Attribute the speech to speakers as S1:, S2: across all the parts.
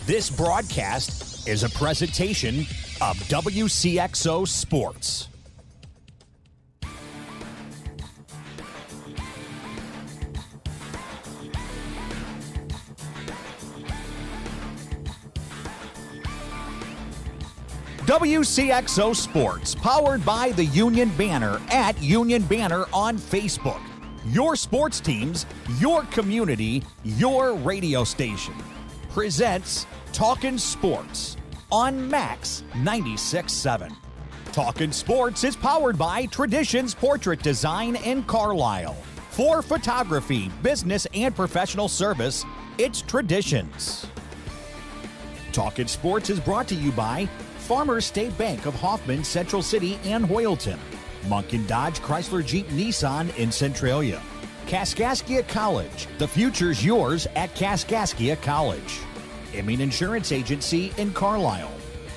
S1: This broadcast is a presentation of Wcxo Sports. Wcxo Sports, powered by the Union Banner at Union Banner on Facebook. Your sports teams, your community, your radio station. Presents Talkin Sports on Max 96.7. Talkin Sports is powered by Traditions Portrait Design in Carlisle. For photography, business, and professional service, it's Traditions. Talkin Sports is brought to you by Farmers State Bank of Hoffman, Central City, and Hoyleton. Munkin Dodge Chrysler Jeep Nissan in Centralia. Kaskaskia College. The future's yours at Kaskaskia College. Emin Insurance Agency in Carlisle.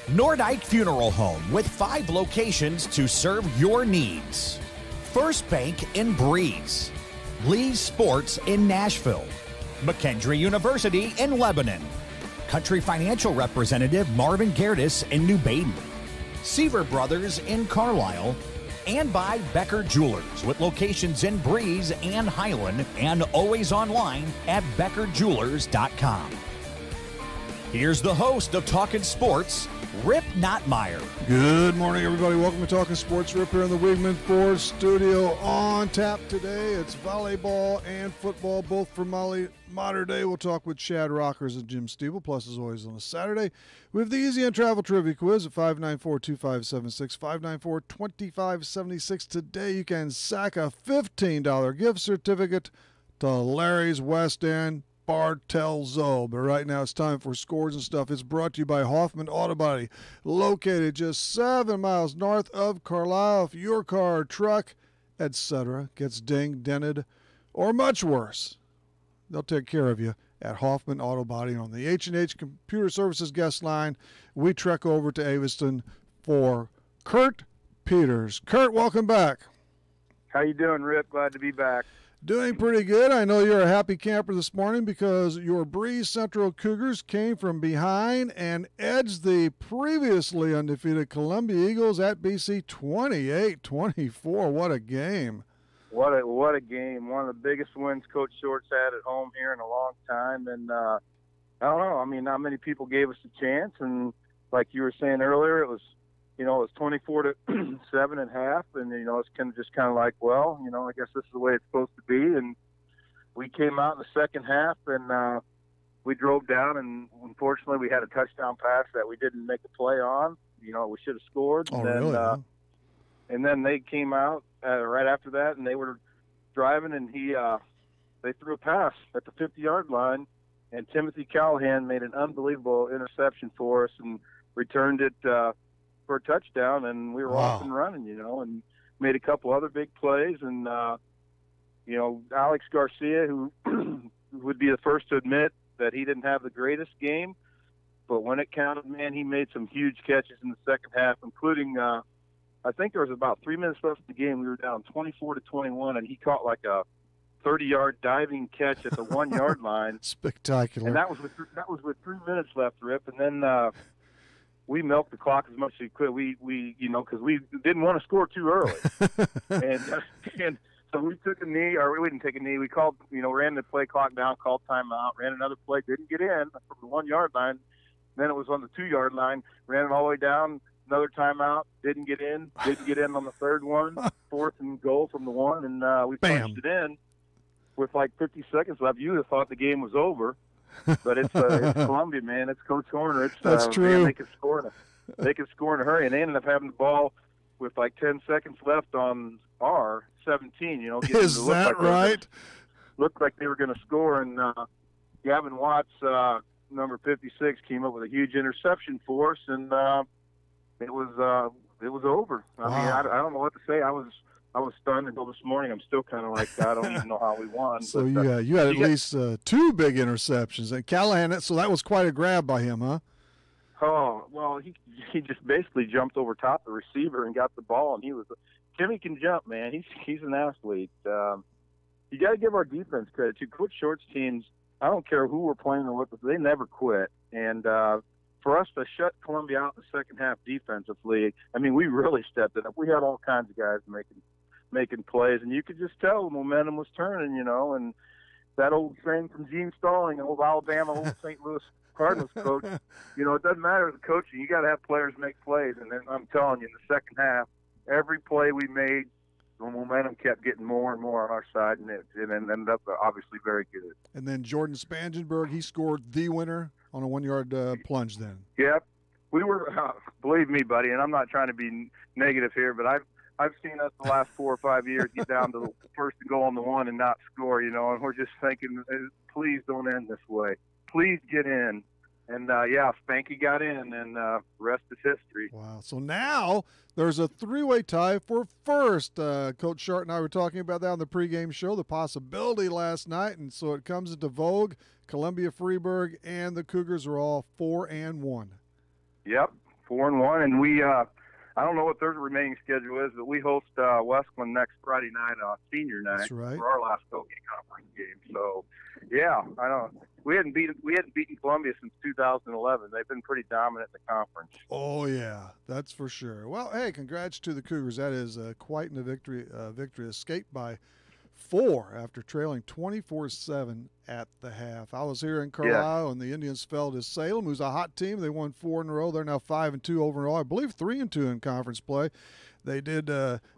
S1: Nordike Funeral Home with 5 locations to serve your needs. First Bank in Breeze. Lee's Sports in Nashville. McKendree University in Lebanon. Country Financial Representative Marvin Gerdes in New Baden. Seaver Brothers in Carlisle. And by Becker Jewelers with locations in Breeze and Highland and always online at beckerjewelers.com. Here's the host of Talkin Sports, Rip Nottmeyer.
S2: Good morning, everybody. Welcome to Talkin Sports. Rip here in the Wigman Ford studio. On tap today, it's volleyball and football, both from modern day. We'll talk with Chad Rockers and Jim Stiebel. Plus, as always, on a Saturday, we have the Easy on Travel Trivia Quiz at 594-2576, 594-2576. Today, you can sack a $15 gift certificate to Larry's West End Bartelzo. But right now it's time for Scores and Stuff. It's brought to you by Hoffman Auto Body, located just 7 miles north of Carlisle. If your car or truck, etc., gets dinged, dented, or much worse, they'll take care of you at Hoffman Auto Body. On the H&H Computer Services guest line, we trek over to Aviston for Kurt Peters. Kurt, welcome back.
S3: How you doing, Rip? Glad to be back.
S2: Doing pretty good. I know you're a happy camper this morning because your Breeze Central Cougars came from behind and edged the previously undefeated Columbia Eagles at BC 28-24. What a game.
S3: What a game. One of the biggest wins Coach Short's had at home here in a long time. And I don't know. I mean, not many people gave us a chance. And like you were saying earlier, it was 24-7 at half, and it's just kind of like, well, I guess this is the way it's supposed to be. And we came out in the second half, and we drove down, and unfortunately, we had a touchdown pass that we didn't make a play on. We should have scored.
S2: Oh,
S3: and then,
S2: really?
S3: And then they came out right after that, and they were driving, and they threw a pass at the 50-yard line, and Timothy Callahan made an unbelievable interception for us and returned it for a touchdown, and we were off and running, and made a couple other big plays. And, Alex Garcia, who would be the first to admit that he didn't have the greatest game, but when it counted, man, he made some huge catches in the second half, including, I think there was about 3 minutes left in the game. We were down 24-21, and he caught like a 30-yard diving catch at the 1-yard line.
S2: Spectacular.
S3: And that was with 3 minutes left, Rip. And then, we milked the clock as much as we could. We because we didn't want to score too early, and so we took a knee, or we didn't take a knee. We called, ran the play clock down, called timeout, ran another play, didn't get in from the 1-yard line. Then it was on the 2-yard line, ran it all the way down, another timeout, didn't get in on the third one, 4th and goal from the 1, and we punched it in with like 50 seconds left. You would have thought the game was over. But it's Columbia, man. It's Coach Horner.
S2: That's true.
S3: Man, they can score in a hurry, and they ended up having the ball with like 10 seconds left on our 17.
S2: Is that right?
S3: Looked like they were going to score, and Gavin Watts, number 56, came up with a huge interception for us, and it was over. I mean, I don't know what to say. I was stunned until this morning. I'm still kind of like, I don't even know how we won.
S2: So you had at least 2 big interceptions. And Callahan, so that was quite a grab by him, huh?
S3: Oh, well, he just basically jumped over top the receiver and got the ball, and Timmy can jump, man. He's an athlete. You got to give our defense credit too. Coach Short's teams I don't care who we're playing or what, they never quit. And for us to shut Columbia out in the second half defensively, I mean, we really stepped it up. We had all kinds of guys making plays, and you could just tell the momentum was turning, and that old saying from Gene Stalling, old Alabama, old St. Louis Cardinals coach, it doesn't matter the coaching. You got to have players make plays. And then I'm telling you, in the second half, every play we made, the momentum kept getting more and more on our side, and it ended up obviously very good.
S2: And then Jordan Spangenberg, he scored the winner on a 1-yard plunge then.
S3: Yep. We were, believe me, buddy, and I'm not trying to be negative here, but I've seen us the last 4 or 5 years get down to the first to go on the one and not score, and we're just thinking, please don't end this way. Please get in. And, Spanky got in, and rest is history.
S2: Wow. So now there's a 3-way tie for first. Coach Shart and I were talking about that on the pregame show, the possibility last night, and so it comes into vogue. Columbia, Freeburg, and the Cougars are all 4-1.
S3: Yep, 4-1, and we I don't know what their remaining schedule is, but we host Westland next Friday night, senior night.
S2: That's right.
S3: For our last Talkin conference game. So, yeah, I don't. We hadn't beaten Columbia since 2011. They've been pretty dominant in the conference.
S2: Oh yeah, that's for sure. Well, hey, congrats to the Cougars. That is quite a victory. Escaped by 4 after trailing 24-7 at the half. I was here in Carlisle, and the Indians fell to Salem, who's a hot team. They won 4 in a row. They're now 5-2 overall. I believe 3-2 in conference play. They did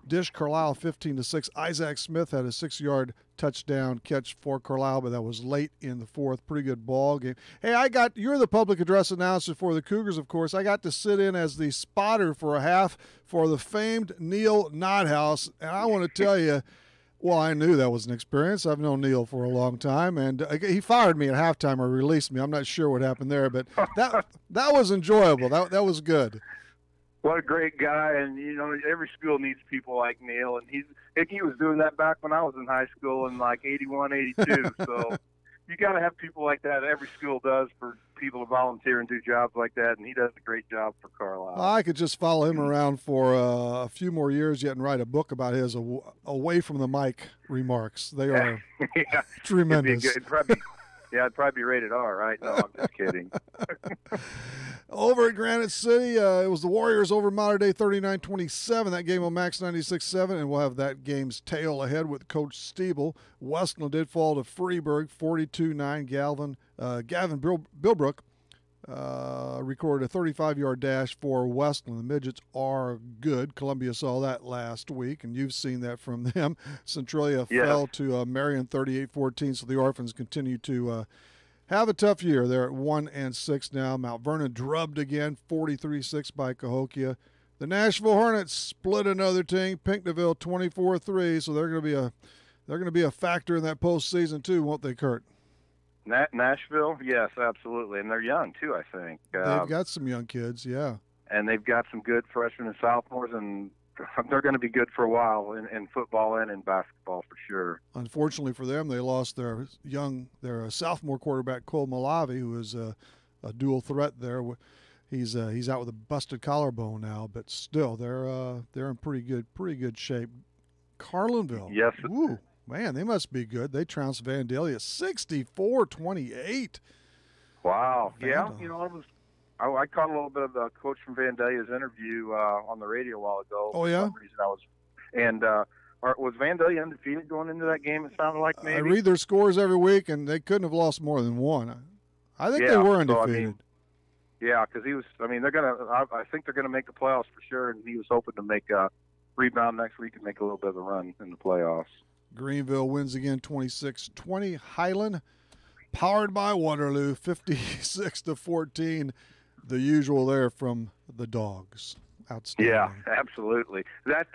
S2: dish Carlisle 15-6. Isaac Smith had a 6-yard touchdown catch for Carlisle, but that was late in the 4th. Pretty good ball game. Hey, you're the public address announcer for the Cougars, of course. I got to sit in as the spotter for a half for the famed Neil Nothouse, and I want to tell you, well, I knew that was an experience. I've known Neil for a long time, and he fired me at halftime or released me. I'm not sure what happened there, but that was enjoyable. That was good.
S3: What a great guy, and every school needs people like Neil, and he was doing that back when I was in high school in like 81, 82. So you got to have people like that. Every school does for people to volunteer and do jobs like that, and he does a great job for Carlisle.
S2: I could just follow him around for a few more years yet and write a book about his away from the mic remarks. They are tremendous.
S3: It'd probably be rated R, right? No, I'm just kidding.
S2: Over at Granite City, it was the Warriors over Mater Dei 39-27. That game on Max 96.7, and we'll have that game's tail ahead with Coach Stiebel. Westland did fall to Freeburg 42-9. Gavin Bilbrook recorded a 35-yard dash for Westland. The Midgets are good. Columbia saw that last week, and you've seen that from them. Centralia fell to Marion 38-14, so the Orphans continue to have a tough year. They're at 1-6 now. Mount Vernon drubbed again, 43-6 by Cahokia. The Nashville Hornets split another team, Pinckneyville 24-3. So they're going to be a factor in that postseason too, won't they, Kurt?
S3: Nashville, yes, absolutely, and they're young too. I think
S2: they've got some young kids, yeah,
S3: and they've got some good freshmen and sophomores, and they're going to be good for a while in football and in basketball for sure.
S2: Unfortunately for them, they lost their sophomore quarterback Cole Malavi, who is a dual threat there. He's out with a busted collarbone now, but still they're in pretty good shape. Carlinville,
S3: yes,
S2: ooh, man, they must be good. They trounced Vandalia 64-28.
S3: Wow, yeah, I caught a little bit of the coach from Vandalia's interview on the radio a while ago.
S2: Oh, yeah?
S3: For some reason was Vandalia undefeated going into that game? It sounded like maybe.
S2: I read their scores every week, and they couldn't have lost more than one. I think they were undefeated.
S3: Because he was. I mean, I think they're gonna make the playoffs for sure, and he was hoping to make a rebound next week and make a little bit of a run in the playoffs.
S2: Greenville wins again, 26-20. Highland, powered by Waterloo, 56-14. The usual there from the Dogs. Outstanding.
S3: Yeah, absolutely. That,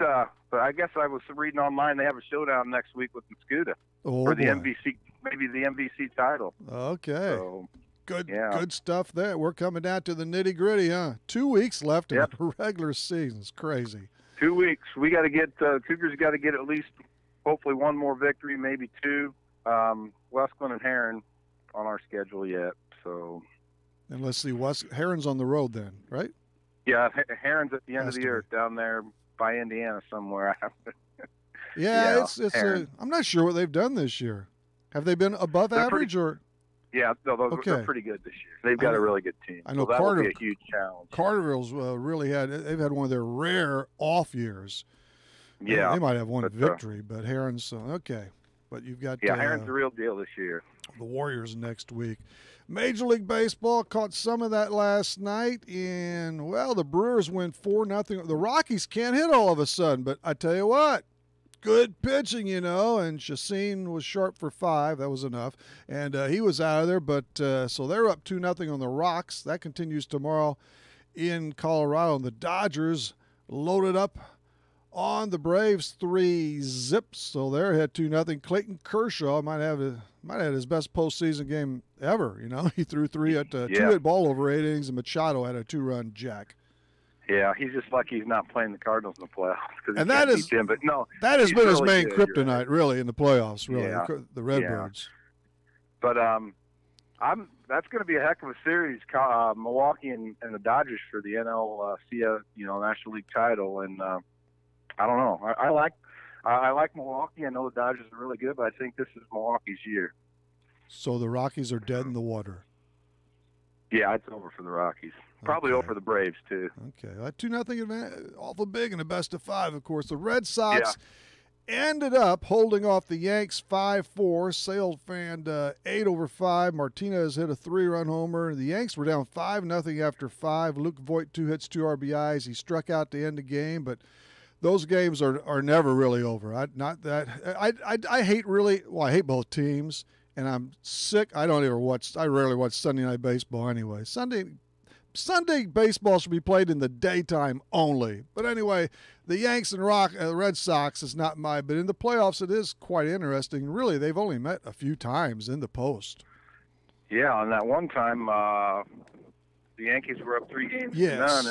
S3: I guess I was reading online. They have a showdown next week with Muscuda for the MVC, maybe the MVC title.
S2: Okay.
S3: So,
S2: good stuff there. We're coming down to the nitty gritty, huh? 2 weeks left in the regular season. It's crazy.
S3: 2 weeks. We got to get Cougars. Got to get at least, hopefully, one more victory, maybe 2. Westland and Heron on our schedule yet. So. And
S2: let's see, Heron's on the road then, right?
S3: Yeah, Heron's at the end of the earth down there by Indiana somewhere.
S2: It's I'm not sure what they've done this year. Have they been above average or?
S3: Yeah, they're pretty good this year. They've got a really good team.
S2: I know
S3: so that will be a huge challenge.
S2: Carterville's they've had one of their rare off years.
S3: Yeah.
S2: They might have one victory, but Heron's okay. But you've got
S3: Heron's the real deal this year.
S2: The Warriors next week. Major League Baseball caught some of that last night, and the Brewers win 4-0. The Rockies can't hit all of a sudden, but I tell you what, good pitching, and Chacin was sharp for 5. That was enough, and he was out of there. But so they're up 2-0 on the Rocks. That continues tomorrow in Colorado, and the Dodgers loaded up on the Braves 3-0, so they're ahead 2-0. Clayton Kershaw might have his best postseason game ever. He threw 2 hit ball over 8 innings, and Machado had a 2-run jack.
S3: Yeah, he's just lucky he's not playing the Cardinals in the playoffs.
S2: And that has been his main kryptonite, really, in the playoffs. Really, the Redbirds.
S3: But that's going to be a heck of a series, Milwaukee and the Dodgers for the NL National League title, and. I don't know. I like Milwaukee. I know the Dodgers are really good, but I think this is Milwaukee's year.
S2: So the Rockies are dead in the water.
S3: Yeah, it's over for the Rockies. Probably over for the Braves too.
S2: Okay, that 2-0 advantage, awful big in the best of 5. Of course, the Red Sox ended up holding off the Yanks 5-4. Sale fanned 8 over 5. Martinez hit a 3-run homer. The Yanks were down 5-0 after 5. Luke Voigt 2 hits, 2 RBIs. He struck out to end the game, but. Those games are never really over. I hate both teams, and I'm sick. I rarely watch Sunday Night Baseball anyway. Sunday baseball should be played in the daytime only. But anyway, the Yanks and Red Sox is not but in the playoffs it is quite interesting. Really, they've only met a few times in the post.
S3: Yeah, and that one time the Yankees were up 3-0,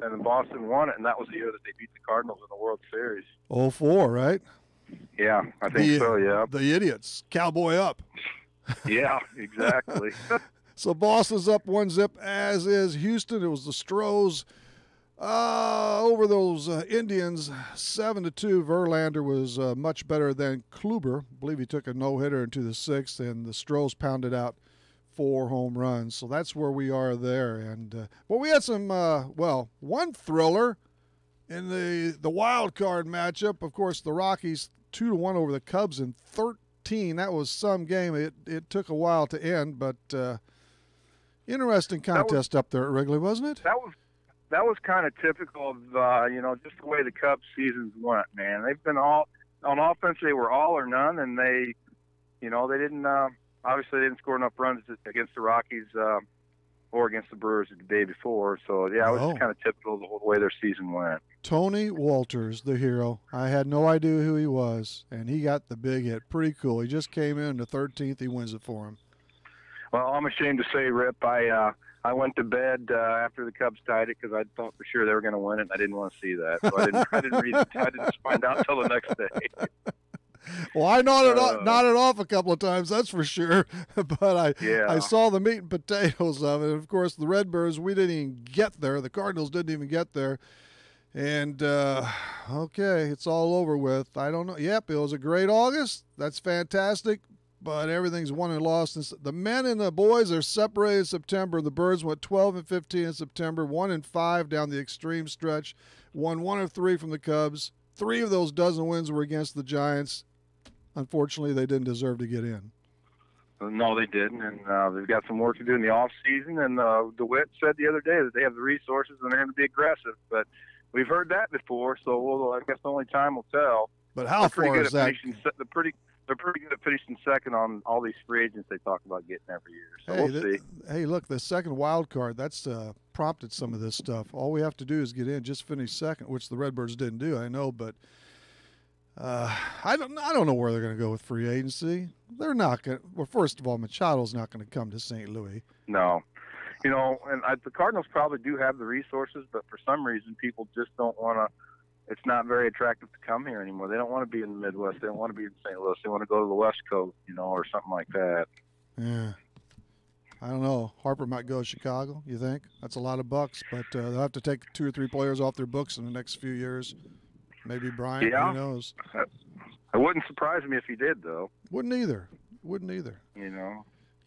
S3: and Boston won it, and that was the year that they beat the Cardinals in the World Series.
S2: 0-4, right?
S3: Yeah, I think so, yeah.
S2: The idiots. Cowboy up.
S3: Yeah, exactly.
S2: So Boston's up 1-0, as is Houston. It was the Stros over those Indians, 7-2. Verlander was much better than Kluber. I believe he took a no-hitter into the 6th, and the Stros pounded out 4 home runs. So that's where we are there. And we had some one thriller in the wild card matchup. Of course, the Rockies 2-1 over the Cubs in 13. That was some game. It took a while to end, but interesting contest up there at Wrigley, wasn't it?
S3: That was kind of typical of just the way the Cubs seasons went. Man, they've been all on offense. They were all or none, and they didn't. Obviously, they didn't score enough runs against the Rockies or against the Brewers the day before. So, yeah, it was just kind of typical of the whole way their season went.
S2: Tony Walters, the hero. I had no idea who he was, and he got the big hit. Pretty cool. He just came in the 13th. He wins it for him.
S3: Well, I'm ashamed to say, Rip, I went to bed after the Cubs tied it because I thought for sure they were going to win it, and I didn't want to see that. So I didn't read it. I didn't find out until the next day.
S2: Well, I nodded off a couple of times, that's for sure. But I saw the meat and potatoes of it. And of course, the Redbirds, we didn't even get there. The Cardinals didn't even get there. And, okay, it's all over with. I don't know. Yep, it was a great August. That's fantastic. But everything's won and lost. The men and the boys are separated in September. The Birds went 12-15 in September, 1-5 down the extreme stretch, won 1 of 3 from the Cubs. 3 of those dozen wins were against the Giants. Unfortunately, they didn't deserve to get in.
S3: No, they didn't, and they've got some work to do in the off season. And DeWitt said the other day that they have the resources and they're going to be aggressive. But we've heard that before, so I guess only time will tell.
S2: But how far is that?
S3: They're pretty good at finishing second on all these free agents they talk about getting every year. So we'll see.
S2: Hey, look, the second wild card, that's prompted some of this stuff. All we have to do is get in, just finish second, which the Redbirds didn't do, I know, but I don't know where they're going to go with free agency. They're not going to. Well, first of all, Machado's not going to come to St. Louis.
S3: No. And the Cardinals probably do have the resources, but for some reason people just don't want to. It's not very attractive to come here anymore. They don't want to be in the Midwest. They don't want to be in St. Louis. They want to go to the West Coast, or something like that.
S2: Yeah. I don't know. Harper might go to Chicago, you think? That's a lot of bucks, but they'll have to take 2 or 3 players off their books in the next few years. Maybe Bryant, who knows? It
S3: wouldn't surprise me if he did, though.
S2: Wouldn't either.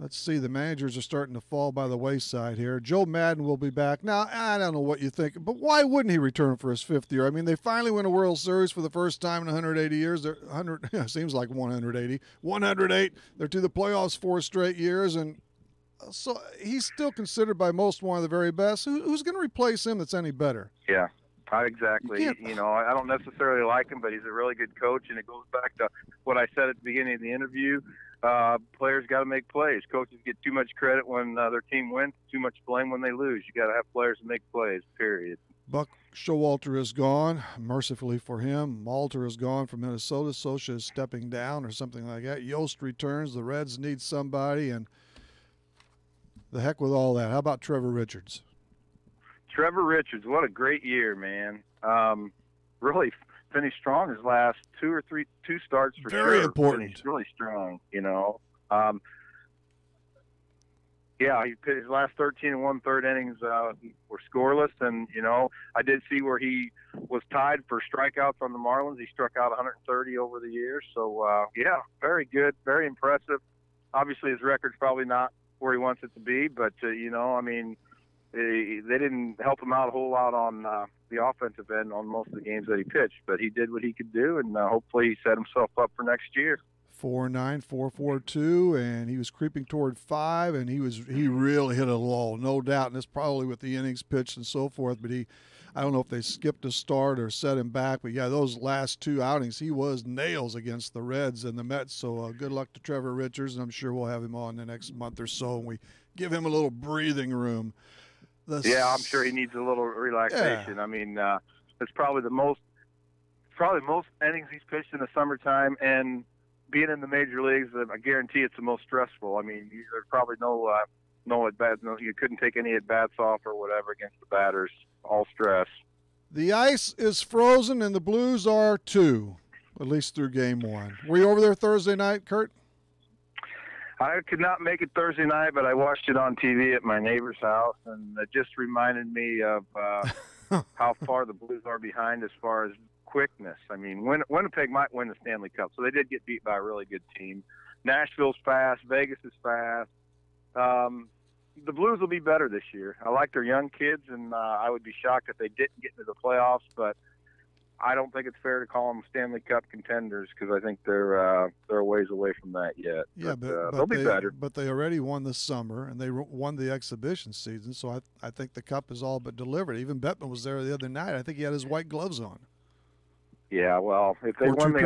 S2: Let's see. The managers are starting to fall by the wayside here. Joe Madden will be back. Now, I don't know what you think, but why wouldn't he return for his 5th year? I mean, they finally win a World Series for the first time in 180 years. They're 100, seems like 180. 108. They're to the playoffs 4 straight years, and so he's still considered by most one of the very best. Who's going to replace him that's any better?
S3: Yeah. Exactly. I don't necessarily like him, but he's a really good coach, and it goes back to what I said at the beginning of the interview. Players got to make plays. Coaches get too much credit when their team wins, too much blame when they lose. You got to have players to make plays, period.
S2: Buck Showalter is gone, mercifully for him. Malter is gone from Minnesota. Socha is stepping down or something like that. Yost returns. The Reds need somebody, and the heck with all that. How about Trevor Richards?
S3: Trevor Richards, what a great year, man. Really finished strong his last 2 starts for sure.
S2: Very important.
S3: Finished really strong, Yeah, he pitched his last 13 1/3 innings were scoreless, and I did see where he was tied for strikeouts on the Marlins. He struck out 130 over the years, so yeah, very good, very impressive. Obviously, his record's probably not where he wants it to be, but they didn't help him out a whole lot on the offensive end on most of the games that he pitched, but he did what he could do, and hopefully he set himself up for next year.
S2: 4.9, 4.42, and he was creeping toward 5, and he really hit a lull, no doubt, and it's probably with the innings pitched and so forth, but I don't know if they skipped a start or set him back, but yeah, those last 2 outings, he was nails against the Reds and the Mets, so good luck to Trevor Richards, and I'm sure we'll have him on the next month or so, and we give him a little breathing room.
S3: Yeah, I'm sure he needs a little relaxation. Yeah. I mean, it's probably the most innings he's pitched in the summertime, and being in the major leagues, I guarantee it's the most stressful. I mean, there's probably no at bats. No, you couldn't take any at bats off or whatever against the batters. All stress.
S2: The ice is frozen, and the Blues are too, at least through Game 1. Were you over there Thursday night, Kurt?
S3: I could not make it Thursday night, but I watched it on TV at my neighbor's house, and it just reminded me of how far the Blues are behind as far as quickness. I mean, Winnipeg might win the Stanley Cup, so they did get beat by a really good team. Nashville's fast. Vegas is fast. The Blues will be better this year. I like their young kids, and I would be shocked if they didn't get into the playoffs, but I don't think it's fair to call them Stanley Cup contenders because I think they're a ways away from that yet.
S2: Yeah, but
S3: they'll be better.
S2: But they already won this summer, and they won the exhibition season, so I think the Cup is all but delivered. Even Bettman was there the other night. I think he had his white gloves on.
S3: Yeah, well, if they won the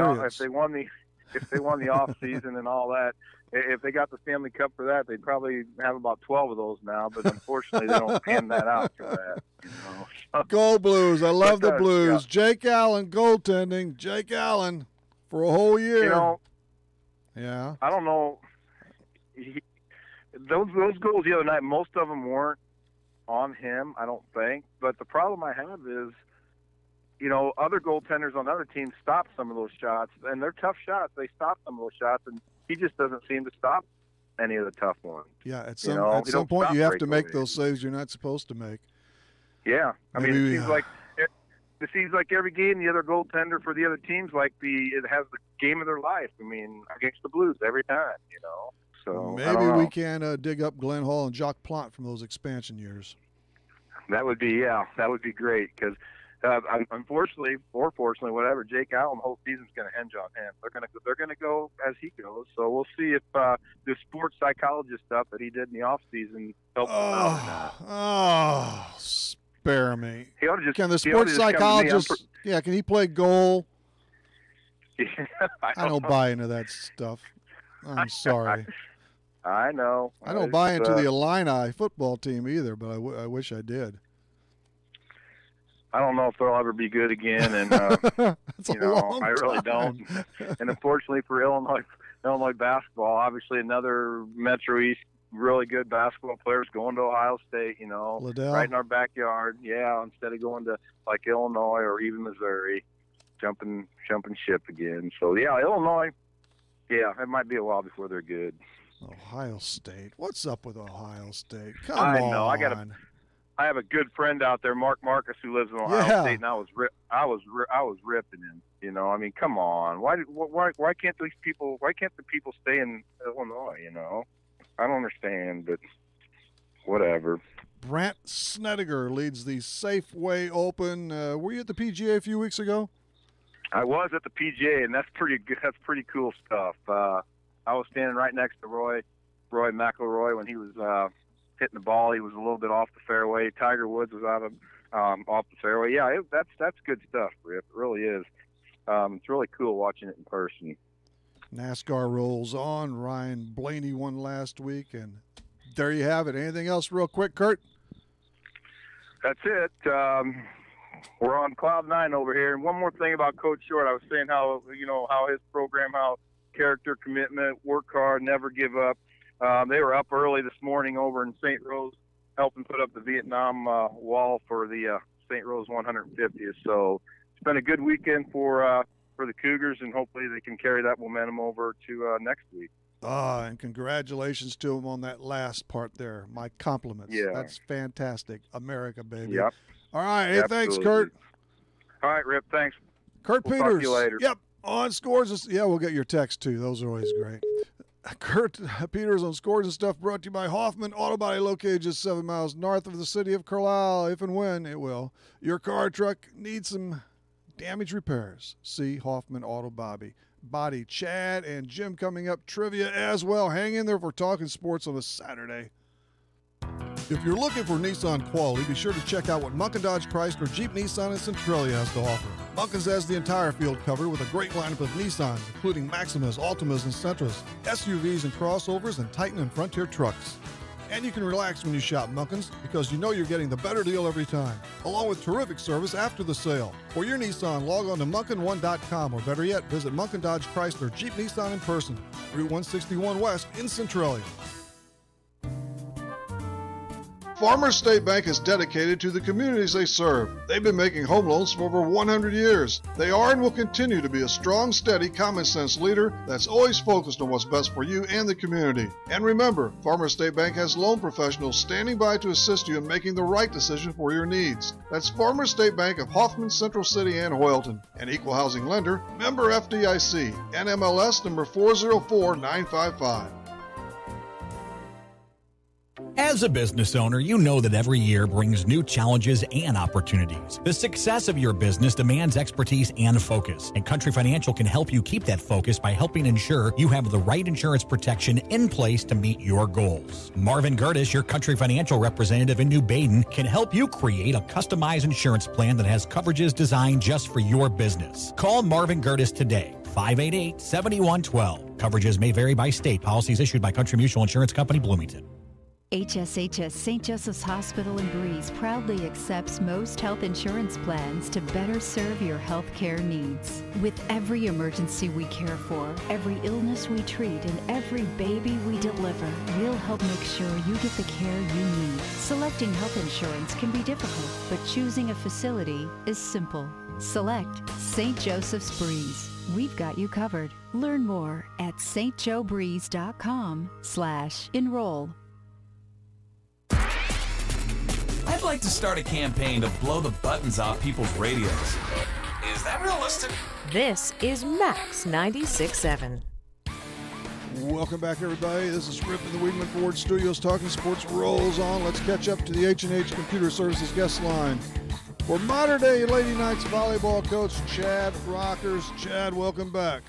S3: off season and all that, if they got the Stanley Cup for that, they'd probably have about 12 of those now. But unfortunately, they don't hand that out for that.
S2: Go Blues! I love the Blues. Yeah. Jake Allen goaltending. Jake Allen for a whole year. Yeah.
S3: I don't know. Those goals the other night, most of them weren't on him. I don't think. But the problem I have is, other goaltenders on other teams stop some of those shots, and they're tough shots. They stop some of those shots, and he just doesn't seem to stop any of the tough ones.
S2: Yeah, at some point you have to make those saves you're not supposed to make.
S3: Yeah, I mean, it seems like every game the other goaltender for the other teams it has the game of their life. I mean, against the Blues every time, So
S2: maybe we can dig up Glenn Hall and Jacques Plante from those expansion years.
S3: That would be great because. Unfortunately, or fortunately, whatever, Jake Allen, the whole season's going to hinge on him. They're going to go as he goes. So we'll see if the sports psychologist stuff that he did in the off season helps him out or not.
S2: Oh, spare me. Can the sports psychologist? Yeah, can he play goal? I don't buy into that stuff. I'm sorry.
S3: I know.
S2: I don't buy into the Illini football team either, but I wish I did.
S3: I don't know if they'll ever be good again, and I really don't. And unfortunately for Illinois basketball, obviously another Metro East really good basketball players going to Ohio State,
S2: Liddell.
S3: Right in our backyard. Yeah, instead of going to like Illinois or even Missouri, jumping ship again. So yeah, Illinois. Yeah, it might be a while before they're good.
S2: Ohio State. What's up with Ohio State? Come on.
S3: I know. I have a good friend out there, Mark Marcus, who lives in Ohio State, and I was ripping him. I mean, come on, why can't the people stay in Illinois? I don't understand, but whatever.
S2: Brant Snedeker leads the Safeway Open. Were you at the PGA a few weeks ago?
S3: I was at the PGA, and that's pretty good. That's pretty cool stuff. I was standing right next to Roy McIlroy when he was hitting the ball. He was a little bit off the fairway. Tiger Woods was off the fairway. Yeah, that's good stuff, Rip. It really is. It's really cool watching it in person.
S2: NASCAR rolls on. Ryan Blaney won last week, and there you have it. Anything else real quick, Kurt?
S3: That's it. We're on cloud nine over here. And one more thing about Coach Short. I was saying how his program, how character, commitment, work hard, never give up. They were up early this morning over in St. Rose helping put up the Vietnam wall for the St. Rose 150th. So it's been a good weekend for the Cougars, and hopefully they can carry that momentum over to next week.
S2: And congratulations to him on that last part there. My compliments.
S3: Yeah.
S2: That's fantastic. America, baby.
S3: Yep.
S2: All right. Hey, thanks,
S3: Absolutely.
S2: Kurt.
S3: All right, Rip. Thanks.
S2: Kurt
S3: We'll
S2: Peters.
S3: talk to you later.
S2: Yep. On Scores. Yeah, we'll get your text, too. Those are always great. Kurt Peters on Scores and Stuff, brought to you by Hoffman Auto Body, located just 7 miles north of the city of Carlisle. If and when it will, your car or truck needs some damage repairs. See Hoffman Auto Body. Chad and Jim coming up, trivia as well. Hang in there for Talking Sports on a Saturday. If you're looking for Nissan quality, be sure to check out what Munkin Dodge Chrysler Jeep Nissan and Centralia has to offer. Munkin's has the entire field covered with a great lineup of Nissans, including Maximas, Altimas, and Sentras, SUVs and crossovers, and Titan and Frontier trucks. And you can relax when you shop Munkin's because you know you're getting the better deal every time, along with terrific service after the sale. For your Nissan, log on to Munkin1.com, or better yet, visit Munkin Dodge Chrysler Jeep Nissan in person, Route 161 West in Centralia. Farmers State Bank is dedicated to the communities they serve. They've been making home loans for over 100 years. They are and will continue to be a strong, steady, common-sense leader that's always focused on what's best for you and the community. And remember, Farmers State Bank has loan professionals standing by to assist you in making the right decision for your needs. That's Farmers State Bank of Hoffman, Central City, and Hoyleton. An equal housing lender, member FDIC, NMLS number 404955.
S1: As a business owner, you know that every year brings new challenges and opportunities. The success of your business demands expertise and focus, and Country Financial can help you keep that focus by helping ensure you have the right insurance protection in place to meet your goals. Marvin Gertis, your Country Financial representative in New Baden, can help you create a customized insurance plan that has coverages designed just for your business. Call Marvin Gertis today. 588-7112. Coverages may vary by state. Policies issued by Country Mutual Insurance Company, Bloomington.
S4: HSHS St. Joseph's Hospital in Breeze proudly accepts most health insurance plans to better serve your health care needs. With every emergency we care for, every illness we treat, and every baby we deliver, we'll help make sure you get the care you need. Selecting health insurance can be difficult, but choosing a facility is simple. Select St. Joseph's Breeze. We've got you covered. Learn more at stjoebreeze.com/enroll.
S5: I'd like to start a campaign to blow the buttons off people's radios. Is that realistic?
S6: This is Max 96.7.
S2: Welcome back, everybody. This is Rip in the Weedman Ford Studios. Talking Sports rolls on. Let's catch up to the H&H Computer Services guest line for Modern Day Lady Knights volleyball coach Chad Rockers. Chad, welcome back.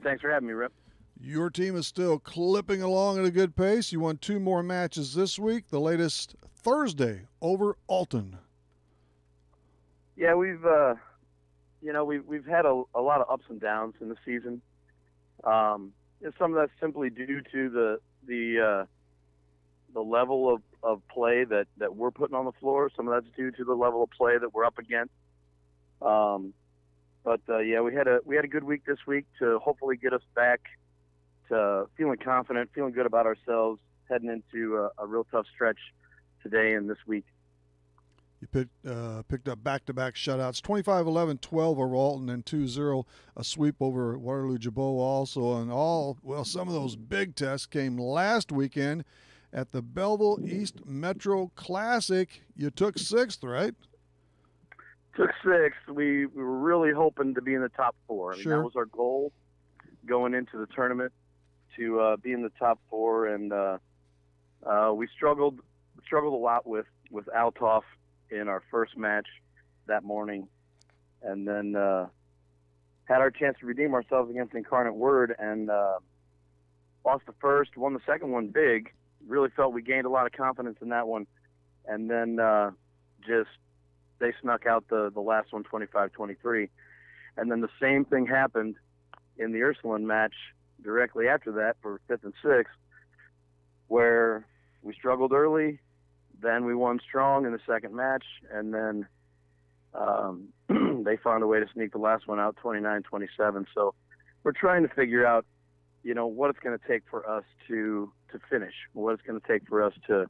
S3: Thanks for having me, Rip.
S2: Your team is still clipping along at a good pace. You won 2 more matches this week, the latest Thursday over Alton.
S3: Yeah, we've had a lot of ups and downs in the season. Some of that's simply due to the level of play that we're putting on the floor. Some of that's due to the level of play that we're up against. But we had a good week this week to hopefully get us back to feeling confident, feeling good about ourselves, heading into a real tough stretch today and this week.
S2: You picked up back-to-back shutouts, 25-11-12 over Alton, and 2-0, a sweep over Waterloo-Jabot also. And some of those big tests came last weekend at the Belleville East Metro Classic. You took 6th, right?
S3: Took 6th. We were really hoping to be in the top 4. I mean,
S2: Sure.
S3: That was our goal going into the tournament, to be in the top 4, and we struggled a lot with Altoff in our first match that morning, and then had our chance to redeem ourselves against Incarnate Word, and lost the first, won the second one big. Really felt we gained a lot of confidence in that one, and then just they snuck out the last one, 25-23. And then the same thing happened in the Ursuline match directly after that for 5th and 6th, where we struggled early, then we won strong in the second match, and then they found a way to sneak the last one out 29-27. So we're trying to figure out, what it's going to take for us to finish, what it's going to take for us to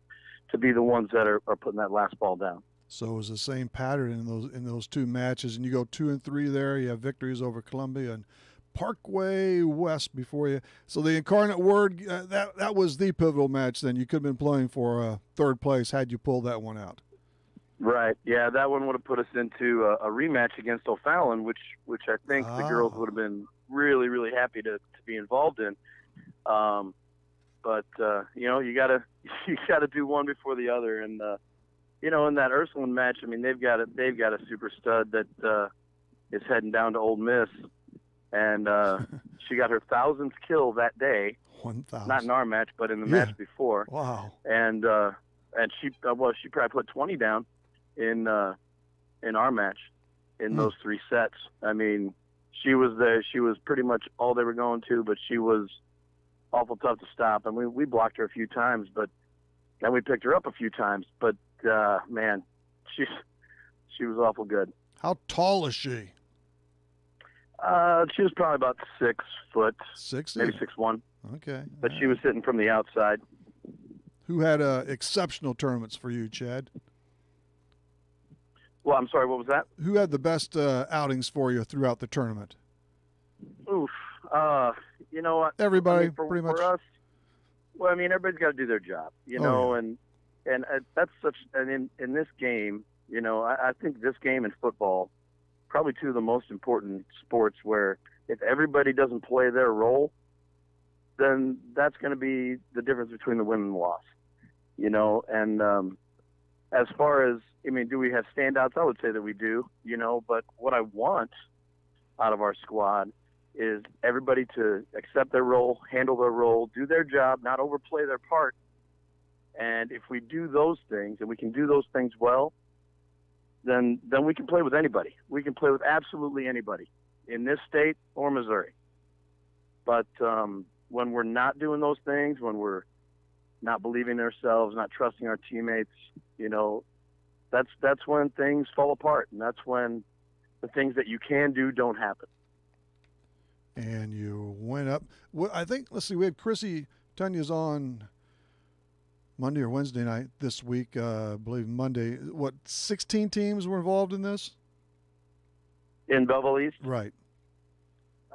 S3: be the ones that are putting that last ball down.
S2: So it was the same pattern in those 2 matches, and you go 2 and 3 there. You have victories over Columbia and Parkway West before you. So the Incarnate Word, that was the pivotal match. Then you could have been playing for 3rd place had you pulled that one out.
S3: Right. Yeah, that one would have put us into a rematch against O'Fallon, which I think the girls would have been really, really happy to be involved in. But you gotta do one before the other, and in that Ursuline match, I mean, they've got a super stud that is heading down to Ole Miss, and she got her 1,000th kill that day.
S2: 1,000.
S3: Not in our match, but in the match before.
S2: Wow.
S3: And she probably put 20 down in our match in those 3 sets. I mean, she was pretty much all they were going to, but she was awful tough to stop. And we blocked her a few times, but then we picked her up a few times. But man, she was awful good.
S2: How tall is she?
S3: She was probably about 6 foot,
S2: 6,
S3: maybe 6'1".
S2: Okay,
S3: but she was hitting from the outside.
S2: Who had exceptional tournaments for you, Chad?
S3: Well, I'm sorry, what was that?
S2: Who had the best outings for you throughout the tournament?
S3: Oof. You know what?
S2: Everybody, pretty much.
S3: For us, well, I mean, everybody's got to do their job, and that's and in this game, I think this game and football, probably 2 of the most important sports where if everybody doesn't play their role, then that's going to be the difference between the win and the loss, and as far as, I mean, do we have standouts? I would say that we do, but what I want out of our squad is everybody to accept their role, handle their role, do their job, not overplay their part. And if we do those things, and we can do those things well, then we can play with anybody. We can play with absolutely anybody in this state or Missouri. But when we're not doing those things, when we're not believing in ourselves, not trusting our teammates, that's when things fall apart, and that's when the things that you can do don't happen.
S2: And you went up. Well, I think, let's see, we had Chrissy Tunya's on Monday or Wednesday night this week, I believe Monday. What, 16 teams were involved in this?
S3: In Belleville East?
S2: Right.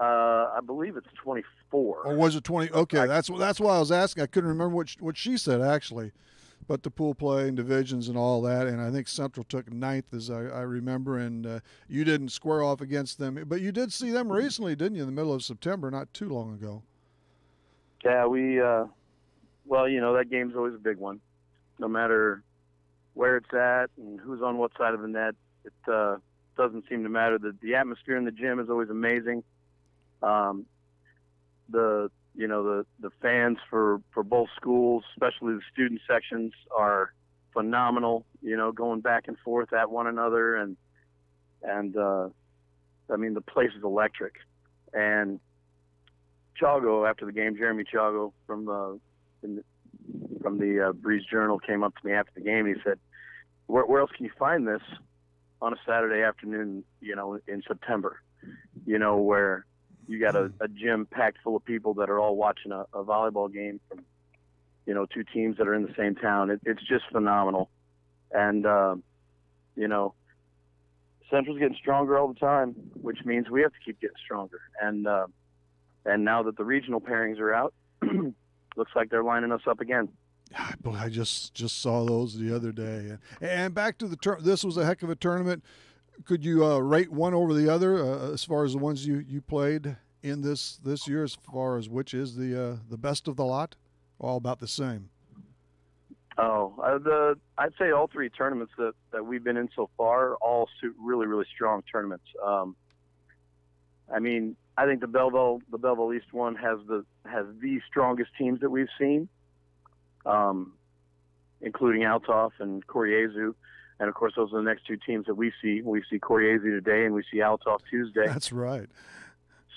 S3: I believe it's 24.
S2: Or was it 20? Okay, that's why I was asking. I couldn't remember what she said, actually. But the pool play and divisions and all that, and I think Central took 9th, as I remember, and you didn't square off against them. But you did see them recently, didn't you, in the middle of September, not too long ago?
S3: Yeah, well, that game's always a big one. No matter where it's at and who's on what side of the net, it doesn't seem to matter. The atmosphere in the gym is always amazing. The fans for both schools, especially the student sections, are phenomenal, going back and forth at one another. And I mean, the place is electric. And Chago, after the game, Jeremy Chago from the Breeze Journal came up to me after the game, and he said, where else can you find this on a Saturday afternoon, in September, where you got a gym packed full of people that are all watching a volleyball game from, 2 teams that are in the same town. It's just phenomenal. And, Central's getting stronger all the time, which means we have to keep getting stronger. And now that the regional pairings are out, looks like they're lining us up again.
S2: I just saw those the other day. And back to this was a heck of a tournament. Could you rate one over the other as far as the ones you played in this year as far as which is the best of the lot? All about the same.
S3: I'd say all three tournaments that we've been in so far, all really, really strong tournaments. I mean, I think the Belleville East one has the strongest teams that we've seen, including Althoff and Wcxo. And of course, those are the next two teams that we see. We see Wcxo today, and we see Althoff Tuesday.
S2: That's right.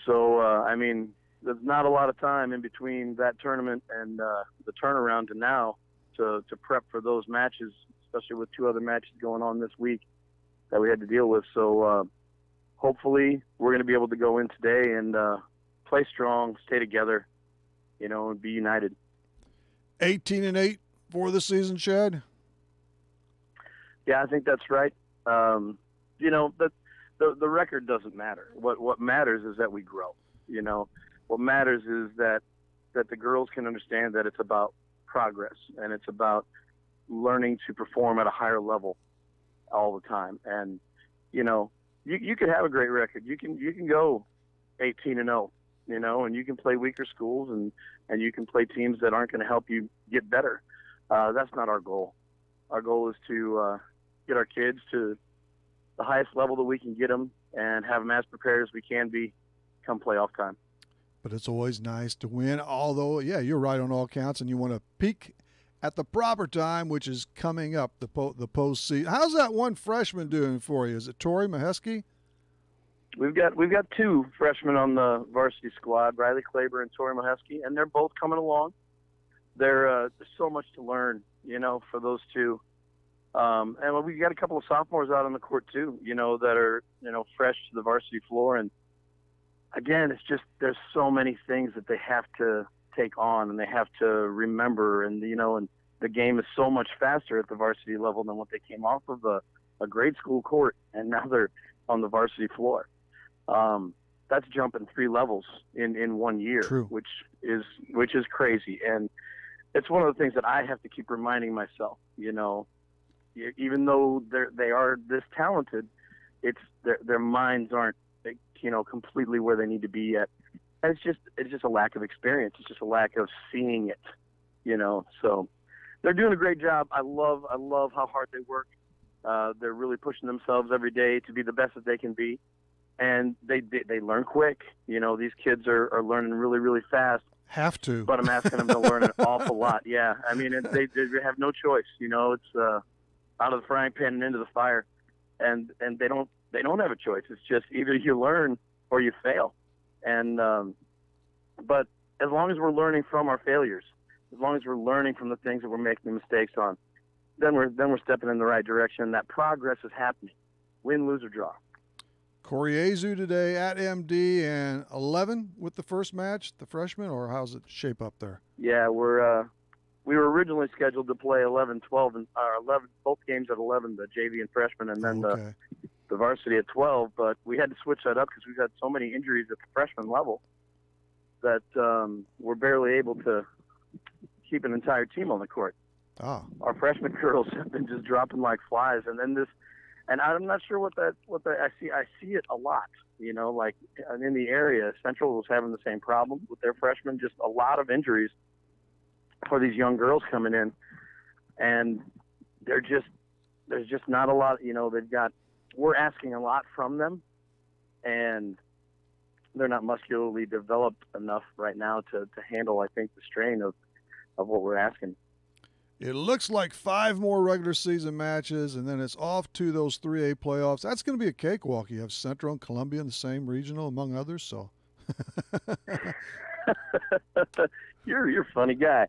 S3: So, I mean, there's not a lot of time in between that tournament and the turnaround to now to prep for those matches, especially with two other matches going on this week that we had to deal with. So, hopefully, we're going to be able to go in today and play strong, stay together, and be united.
S2: 18-8 for the season, Chad?
S3: Yeah, I think that's right. The record doesn't matter. What matters is that we grow. What matters is that the girls can understand that it's about progress and it's about learning to perform at a higher level all the time. And you can have a great record. You can go 18-0, and you can play weaker schools and you can play teams that aren't going to help you get better. That's not our goal. Our goal is to get our kids to the highest level that we can get them and have them as prepared as we can be come playoff time.
S2: But it's always nice to win, although, yeah, you're right on all counts, and you want to peak at the proper time, which is coming up, the postseason. How's that one freshman doing for you? Is it Tori Maheski?
S3: We've got two freshmen on the varsity squad, Riley Klaber and Tori Maheski, and they're both coming along. There's so much to learn, for those two. And we got a couple of sophomores out on the court too, that are, fresh to the varsity floor. And again, it's just, there's so many things that they have to take on and they have to remember. And, and the game is so much faster at the varsity level than what they came off of a grade school court. And now they're on the varsity floor. That's jumping 3 levels in 1 year,
S2: True.
S3: which is crazy. And it's one of the things that I have to keep reminding myself, even though they are this talented, it's their minds aren't, completely where they need to be yet. And it's just a lack of experience. It's just a lack of seeing it, So they're doing a great job. I love how hard they work. They're really pushing themselves every day to be the best that they can be, and they learn quick. These kids are learning really, really fast.
S2: Have to.
S3: But I'm asking them to learn an awful lot. Yeah, I mean, they have no choice. It's out of the frying pan and into the fire, and they don't have a choice. It's just either you learn or you fail. And but as long as we're learning from our failures, as long as we're learning from the things that we're making mistakes on, then we're stepping in the right direction. That progress is happening. Win, lose, or draw.
S2: Wcxo today at MD and 11 with the first match, the freshman, or how's it shape up there?
S3: Yeah, we were originally scheduled to play 11, 12, and 11, both games at 11, the JV and freshman, and then the varsity at 12. But we had to switch that up because we've had so many injuries at the freshman level that we're barely able to keep an entire team on the court.
S2: Oh.
S3: Our freshman girls have been just dropping like flies, and then and I'm not sure what I see it a lot, like in the area. Central was having the same problem with their freshmen, just a lot of injuries for these young girls coming in, and there's just not a lot. We're asking a lot from them, and they're not muscularly developed enough right now to handle, I think, the strain of what we're asking.
S2: It looks like 5 more regular season matches, and then it's off to those 3A playoffs. That's going to be a cakewalk. You have Central and Columbia in the same regional, among others. So,
S3: you're a funny guy.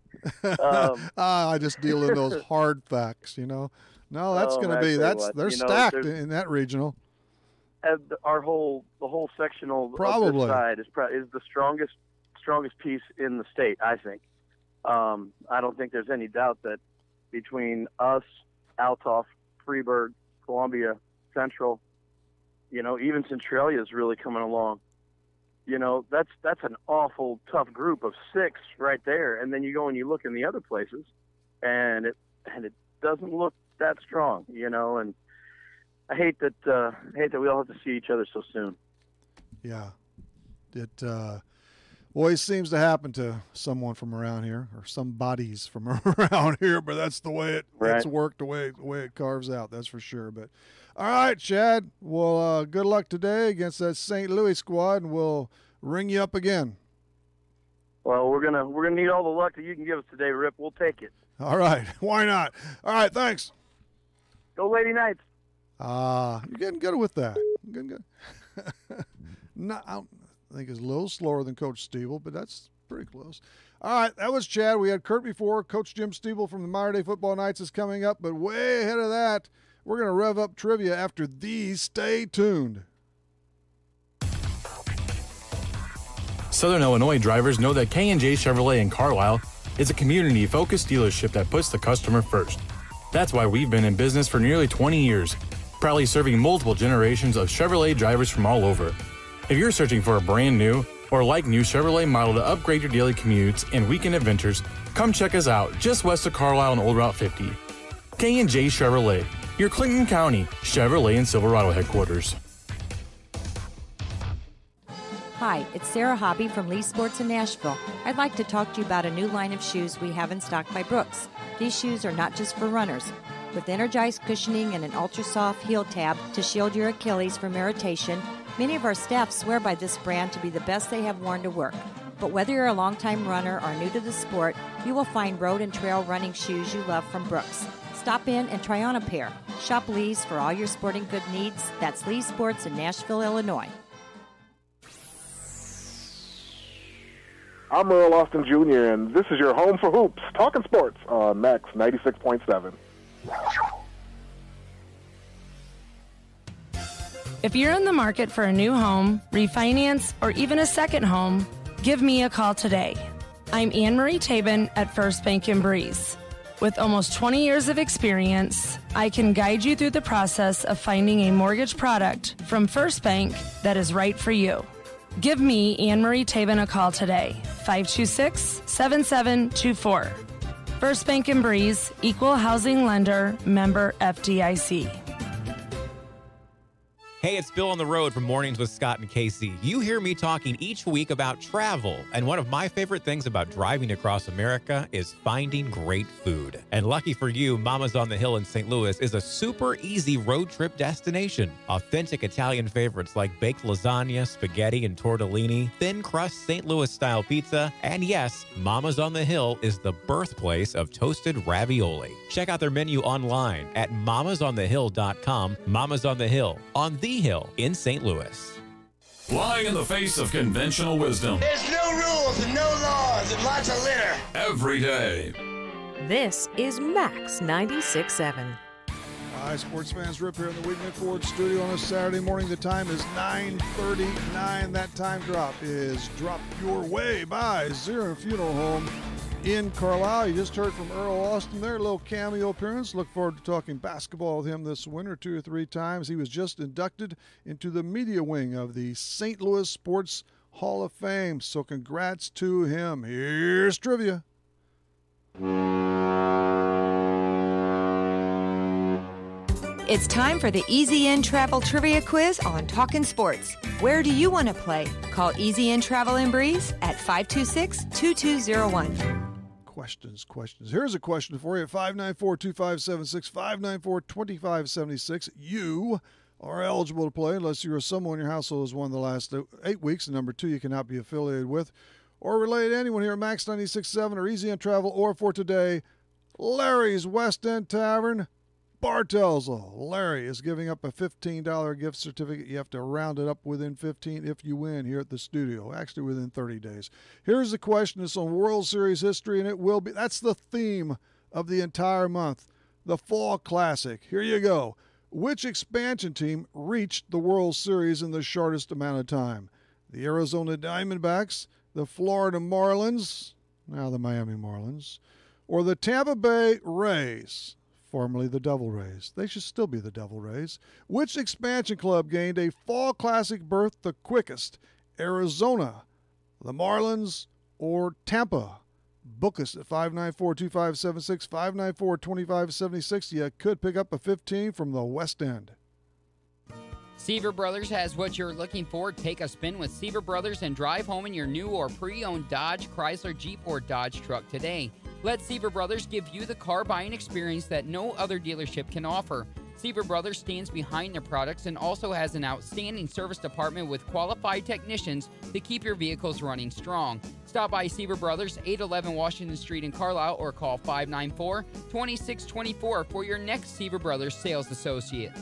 S2: I just deal in those hard facts, No, that's going to be they're stacked in that regional.
S3: The whole sectional
S2: probably
S3: of this side is the strongest piece in the state, I think. I don't think there's any doubt that between us, Althoff, Freeburg, Columbia, Central, even Centralia is really coming along. That's an awful tough group of 6 right there. And then you go and you look in the other places, and it doesn't look that strong, And I hate that we all have to see each other so soon.
S2: Yeah. It always seems to happen to someone from around here or some bodies from around here, but that's the way it's worked, the way it carves out, that's for sure. But all right, Chad, well, good luck today against that St. Louis squad, and we'll ring you up again.
S3: Well, we're gonna need all the luck that you can give us today, Rip. We'll take it.
S2: All right, why not? All right, thanks.
S3: Go Lady Knights.
S2: You're getting good with that. Getting good. I think it's a little slower than Coach Steeble, but that's pretty close. All right, that was Chad. We had Kurt before. Coach Jim Steeble from the Modern Day Football Knights is coming up, but way ahead of that, we're going to rev up trivia after these. Stay tuned.
S7: Southern Illinois drivers know that K&J Chevrolet in Carlisle is a community-focused dealership that puts the customer first. That's why we've been in business for nearly 20 years, proudly serving multiple generations of Chevrolet drivers from all over. If you're searching for a brand new or like-new Chevrolet model to upgrade your daily commutes and weekend adventures, come check us out just west of Carlisle on Old Route 50. K&J Chevrolet, your Clinton County Chevrolet and Silverado headquarters.
S8: Hi, it's Sarah Hobby from Lee Sports in Nashville. I'd like to talk to you about a new line of shoes we have in stock by Brooks. These shoes are not just for runners. With energized cushioning and an ultra-soft heel tab to shield your Achilles from irritation, many of our staff swear by this brand to be the best they have worn to work. But whether you're a longtime runner or new to the sport, you will find road and trail running shoes you love from Brooks. Stop in and try on a pair. Shop Lee's for all your sporting good needs. That's Lee Sports in Nashville, Illinois.
S9: I'm Earl Austin Jr., and this is your home for hoops, Talkin' Sports on Max 96.7.
S10: If you're in the market for a new home, refinance, or even a second home, give me a call today. I'm Anne-Marie Tabin at First Bank in Breeze. With almost 20 years of experience, I can guide you through the process of finding a mortgage product from First Bank that is right for you. Give me, Anne-Marie Tabin, a call today, 526-7724. First Bank in Breeze, Equal Housing Lender, member FDIC.
S11: Hey, it's Bill on the road from Mornings with Scott and Casey. You hear me talking each week about travel, and one of my favorite things about driving across America is finding great food. And lucky for you, Mama's on the Hill in St. Louis is a super easy road trip destination. Authentic Italian favorites like baked lasagna, spaghetti, and tortellini, thin crust St. Louis-style pizza, and yes, Mama's on the Hill is the birthplace of toasted ravioli. Check out their menu online at mamasonthehill.com. Mama's on the Hill, on the Hill in St. Louis.
S5: Flying in the face of conventional wisdom.
S12: There's no rules and no laws and lots of litter.
S5: Every day.
S6: This is Max 96.7.
S2: Hi, sports fans. Rip here in the Weekend Ford studio on a Saturday morning. The time is 9:39. That time drop is dropped your way by Zero Funeral Home in Carlisle. You just heard from Earl Austin there, a little cameo appearance. Look forward to talking basketball with him this winter 2 or 3 times. He was just inducted into the media wing of the St. Louis Sports Hall of Fame, so congrats to him. Here's trivia.
S13: It's time for the Easy In Travel Trivia Quiz on Talkin' Sports. Where do you want to play? Call Easy In Travel and Breeze at 526-2201.
S2: Questions. Here's a question for you at 594-2576, 594-2576. You are eligible to play unless you're someone in your household has won the last 8 weeks. And number 2, you cannot be affiliated with or related to anyone here at Max 96.7 or Easy In Travel, or for today, Larry's West End Tavern. Bartelsel. Larry is giving up a $15 gift certificate. You have to round it up within 15 if you win here at the studio, actually within 30 days. Here's the question. It's on World Series history, and it will be. That's the theme of the entire month, the Fall Classic. Here you go. Which expansion team reached the World Series in the shortest amount of time? The Arizona Diamondbacks, the Florida Marlins, now the Miami Marlins, or the Tampa Bay Rays? Formerly the Devil Rays. They should still be the Devil Rays. Which expansion club gained a Fall Classic berth the quickest? Arizona, the Marlins, or Tampa? Book us at 594-2576, 594-2576. You could pick up a 15 from the West End.
S14: Seaver Brothers has what you're looking for. Take a spin with Seaver Brothers and drive home in your new or pre-owned Dodge, Chrysler, Jeep, or Dodge truck today. Let Seaver Brothers give you the car buying experience that no other dealership can offer. Seaver Brothers stands behind their products and also has an outstanding service department with qualified technicians to keep your vehicles running strong. Stop by Seaver Brothers, 811 Washington Street in Carlisle, or call 594-2624 for your next Seaver Brothers sales associate.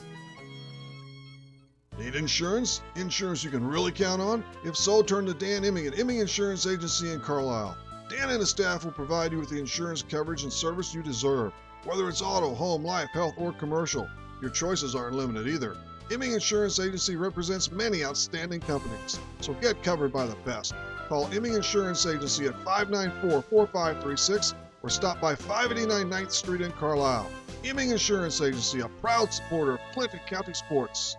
S2: Need insurance? Insurance you can really count on? If so, turn to Dan Imming at Imming Insurance Agency in Carlisle. Dan and his staff will provide you with the insurance coverage and service you deserve. Whether it's auto, home, life, health, or commercial, your choices aren't limited either. Imming Insurance Agency represents many outstanding companies, so get covered by the best. Call Imming Insurance Agency at 594-4536 or stop by 589 9th Street in Carlisle. Imming Insurance Agency, a proud supporter of Clinton County sports.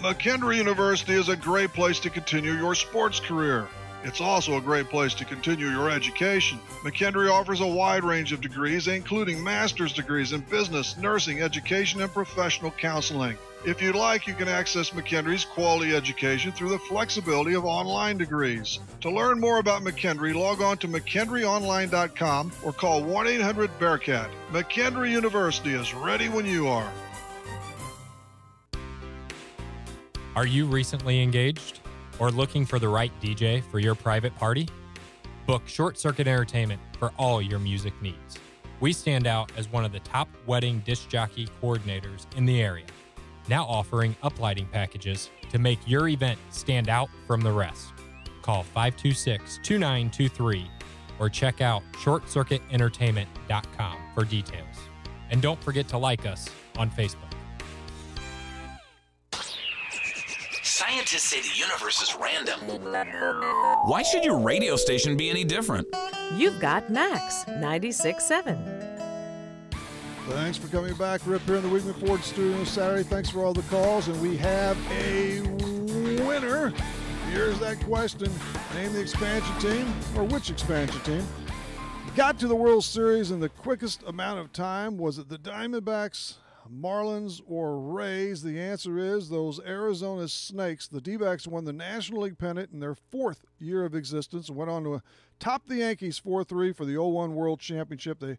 S2: McKendree University is a great place to continue your sports career. It's also a great place to continue your education. McKendree offers a wide range of degrees, including master's degrees in business, nursing, education, and professional counseling. If you'd like, you can access McKendree's quality education through the flexibility of online degrees. To learn more about McKendree, log on to McKendreeOnline.com or call 1-800-BEARCAT. McKendree University is ready when you are.
S15: Are you recently engaged or looking for the right DJ for your private party? Book Short Circuit Entertainment for all your music needs. We stand out as one of the top wedding disc jockey coordinators in the area, now offering uplighting packages to make your event stand out from the rest. Call 526-2923 or check out shortcircuitentertainment.com for details. And don't forget to like us on Facebook.
S5: Scientists say the universe is random. Why should your radio station be any different?
S6: You've got Max 96.7.
S2: Thanks for coming back. Rip here in the Weekman Ford Studio Saturday. Thanks for all the calls, and we have a winner. Here's that question. Name the expansion team, or which expansion team got to the World Series in the quickest amount of time. Was it the Diamondbacks, Marlins, or Rays? The answer is those Arizona Snakes. The D-backs won the National League pennant in their fourth year of existence and went on to top the Yankees 4-3 for the 0-1 World Championship. They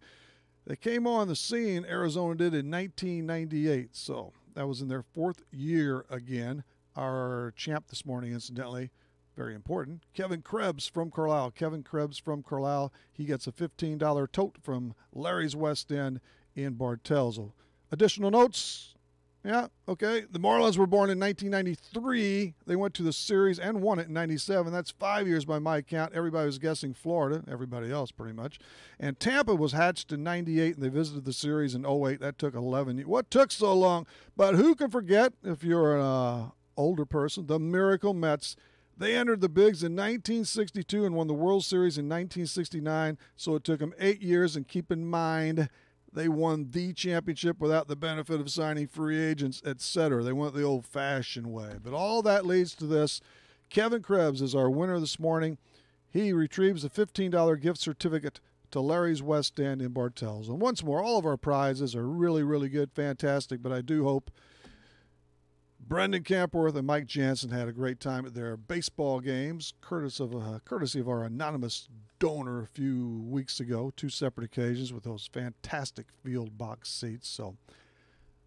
S2: came on the scene, Arizona did, in 1998, so that was in their fourth year again. Our champ this morning, incidentally, very important, Kevin Krebs from Carlisle. Kevin Krebs from Carlisle. He gets a $15 tote from Larry's West End in Bartels. Additional notes? Yeah, okay. The Marlins were born in 1993. They went to the series and won it in 97. That's 5 years by my count. Everybody was guessing Florida, everybody else pretty much. And Tampa was hatched in 98, and they visited the series in 08. That took 11 years. What took so long? But who can forget, if you're an older person, the Miracle Mets. They entered the Bigs in 1962 and won the World Series in 1969, so it took them 8 years. And keep in mind, they won the championship without the benefit of signing free agents, etc. They went the old-fashioned way. But all that leads to this. Kevin Krebs is our winner this morning. He retrieves a $15 gift certificate to Larry's West End in Bartels. And once more, all of our prizes are really, really good, fantastic, but I do hope Brendan Campworth and Mike Jansen had a great time at their baseball games, courtesy of our anonymous donor a few weeks ago, 2 separate occasions with those fantastic field box seats. So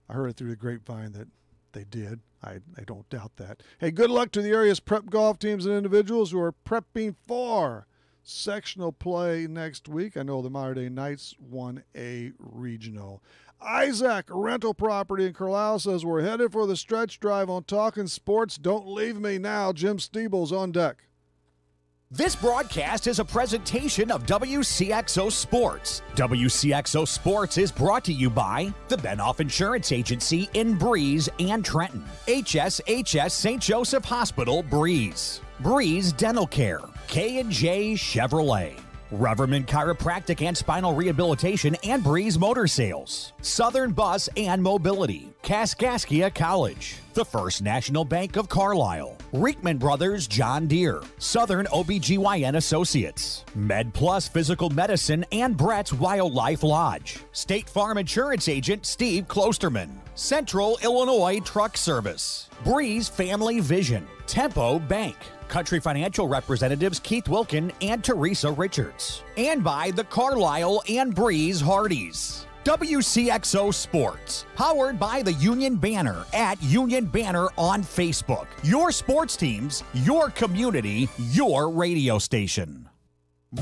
S2: I heard it through the grapevine that they did. I don't doubt that. Hey, good luck to the area's prep golf teams and individuals who are prepping for sectional play next week. I know the Mater Dei Knights won a regional. Isaac, rental property in Carlisle, says we're headed for the stretch drive on Talkin' Sports. Don't leave me now. Jim Stiebel's on deck.
S1: This broadcast is a presentation of Wcxo Sports. Wcxo Sports is brought to you by the Benoff Insurance Agency in Breeze and Trenton, HSHS St. Joseph Hospital, Breeze, Breeze Dental Care, K&J Chevrolet, Reverman Chiropractic and Spinal Rehabilitation and Breeze Motor Sales, Southern Bus and Mobility, Kaskaskia College, the First National Bank of Carlisle, Reekman Brothers John Deere, Southern OBGYN Associates, Med Plus Physical Medicine and Brett's Wildlife Lodge, State Farm Insurance Agent Steve Klosterman, Central Illinois Truck Service, Breeze Family Vision, Tempo Bank, Country Financial representatives Keith Wilkin and Teresa Richards, and by the Carlisle and Breeze Hardys. WCXO Sports, powered by the Union Banner at Union Banner on Facebook. Your sports teams, your community, your radio station.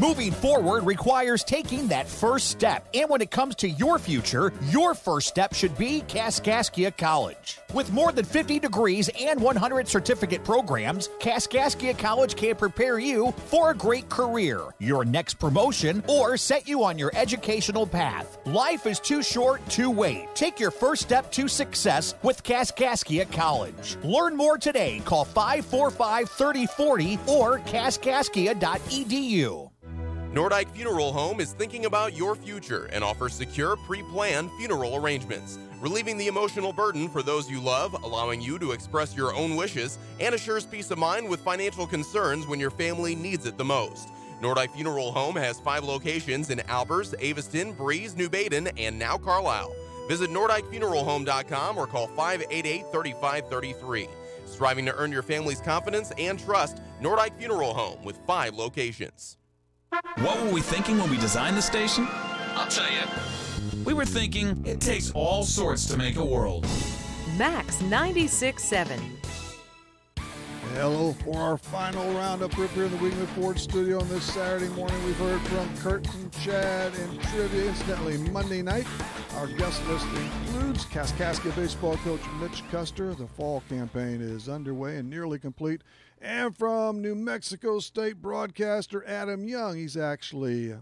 S1: Moving forward requires taking that first step. And when it comes to your future, your first step should be Kaskaskia College. With more than 50 degrees and 100 certificate programs, Kaskaskia College can prepare you for a great career, your next promotion, or set you on your educational path. Life is too short to wait. Take your first step to success with Kaskaskia College. Learn more today. Call 545-3040 or kaskaskia.edu.
S16: Nordyke Funeral Home is thinking about your future and offers secure, pre-planned funeral arrangements, relieving the emotional burden for those you love, allowing you to express your own wishes, and assures peace of mind with financial concerns when your family needs it the most. Nordyke Funeral Home has 5 locations in Albers, Aveston, Breeze, New Baden, and now Carlisle. Visit NordykeFuneralHome.com or call 588-3533. Striving to earn your family's confidence and trust, Nordyke Funeral Home with 5 locations.
S5: What were we thinking when we designed the station? I'll tell you. We were thinking it takes all sorts to make a world.
S6: Max 96.7.
S2: Hello for our final roundup rip here in the Wingman Ford studio on this Saturday morning. We've heard from Kurt and Chad and trivia. Incidentally, Monday night, our guest list includes Kaskaskia baseball coach Mitch Custer. The fall campaign is underway and nearly complete. And from New Mexico State broadcaster Adam Young. He's actually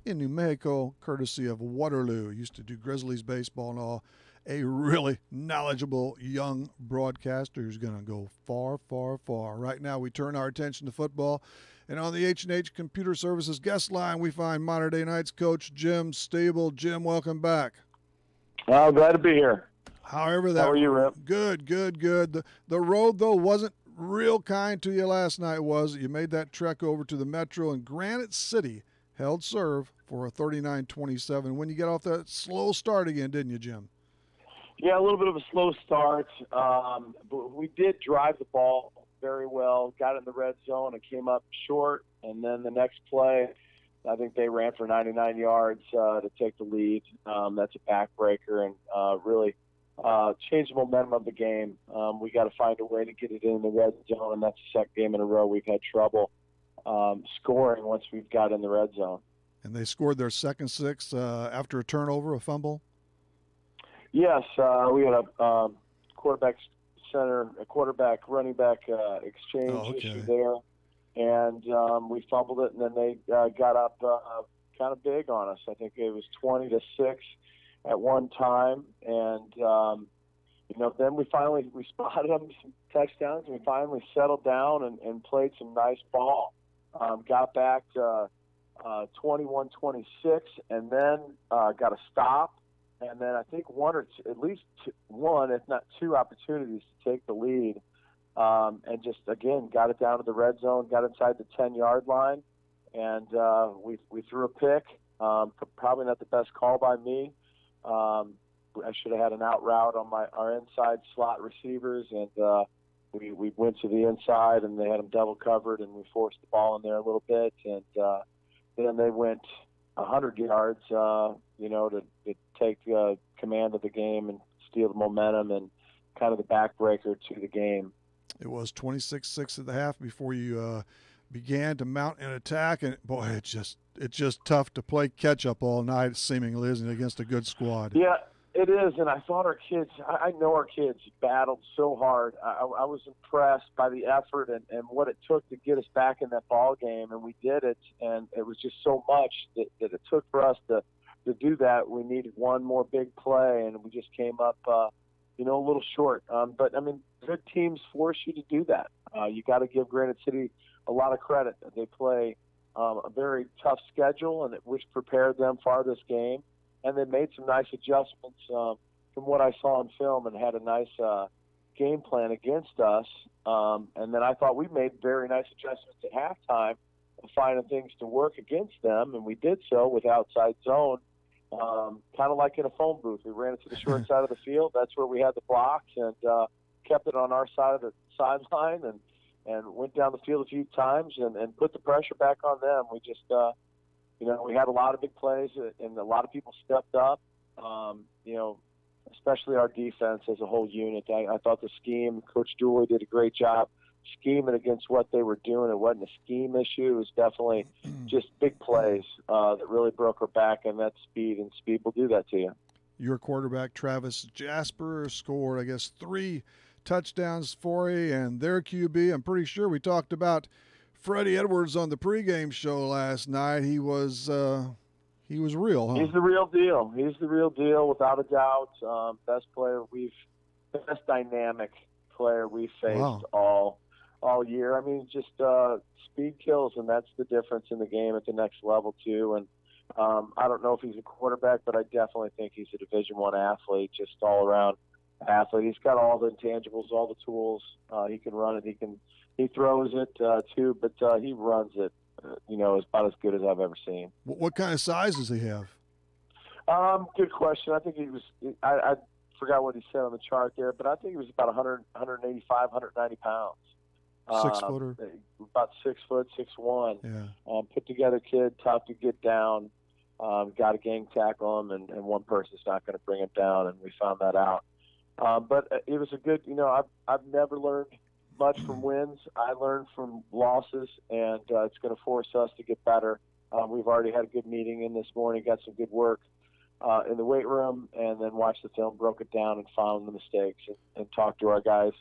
S2: in New Mexico, courtesy of Waterloo. He used to do Grizzlies baseball and all. A really knowledgeable young broadcaster who's going to go far, far, far. Right now, we turn our attention to football. And on the H&H Computer Services guest line, we find Modern Day Knights coach Jim Stable. Jim, welcome back.
S3: Glad to be here.
S2: How are you, Rip? Good. The road, though, wasn't real kind to you last night, was it? You made that trek over to the Metro, and Granite City held serve for a 39-27. When you get off that slow start again, didn't you, Jim?
S3: Yeah, a little bit of a slow start. But we did drive the ball very well, got in the red zone and came up short. And then the next play, I think they ran for 99 yards to take the lead. That's a backbreaker and really changed the momentum of the game. We got to find a way to get it in the red zone, and that's the second game in a row we've had trouble scoring once we've got in the red zone.
S2: And they scored their second 6 after a turnover, a fumble?
S3: Yes, we had a quarterback running back exchange issue there, and we fumbled it, and then they got up kind of big on us. I think it was 20-6 at one time, and then we spotted them some touchdowns, and we finally settled down and played some nice ball. Got back 21-26, and then got a stop. And then I think at least one, if not 2 opportunities to take the lead. And just, again, got it down to the red zone, got inside the 10-yard line, and we threw a pick. Probably not the best call by me. I should have had an out route on our inside slot receivers, and we went to the inside, and they had them double covered, and we forced the ball in there a little bit. And then they went 100 yards, to take command of the game and steal the momentum and kind of the backbreaker to the game.
S2: It was 26-6 at the half before you began to mount an attack, and boy, it's just tough to play catch up all night, seemingly, isn't it, against a good squad?
S3: Yeah, it is, and I thought our kids. I know our kids battled so hard. I was impressed by the effort and what it took to get us back in that ball game, and we did it. And it was just so much that it took for us to do that. We needed one more big play, and we just came up, a little short. But I mean, good teams force you to do that. You got to give Granite City a lot of credit. They play a very tough schedule, and which prepared them for this game. And they made some nice adjustments from what I saw on film, and had a nice game plan against us. And then I thought we made very nice adjustments at halftime, finding things to work against them, and we did so with outside zone, kind of like in a phone booth. We ran it to the short side of the field. That's where we had the blocks, and kept it on our side of the sideline, and went down the field a few times and put the pressure back on them. We just, we had a lot of big plays, and a lot of people stepped up, especially our defense as a whole unit. I thought the scheme, Coach Dooley did a great job scheming against what they were doing. It wasn't a scheme issue. It was definitely just big plays that really broke our back, and that's speed, and speed will do that to you.
S2: Your quarterback, Travis Jasper, scored, I guess, 3 touchdowns for you, and their QB, I'm pretty sure we talked about Freddie Edwards on the pregame show last night. He was real, huh?
S3: He's the real deal. He's the real deal, without a doubt. Best dynamic player we've faced all year. I mean, just speed kills, and that's the difference in the game at the next level too. And I don't know if he's a quarterback, but I definitely think he's a Division I athlete, just all around athlete. He's got all the intangibles, all the tools. He can run it. He throws it too, but he runs it. Is about as good as I've ever seen.
S2: What kind of size does he have?
S3: Good question. I think he was. I forgot what he said on the chart there, but I think he was about 185, 190 pounds.
S2: 6 footer.
S3: About 6 foot, 6'1".
S2: Yeah.
S3: Put together kid, tough to get down. Got to gang tackle him, and one person's not going to bring him down, and we found that out. But it was a good. I've never learned much from wins. I learned from losses, and it's going to force us to get better. We've already had a good meeting in this morning, got some good work in the weight room, and then watched the film, broke it down, and found the mistakes, and talked to our guys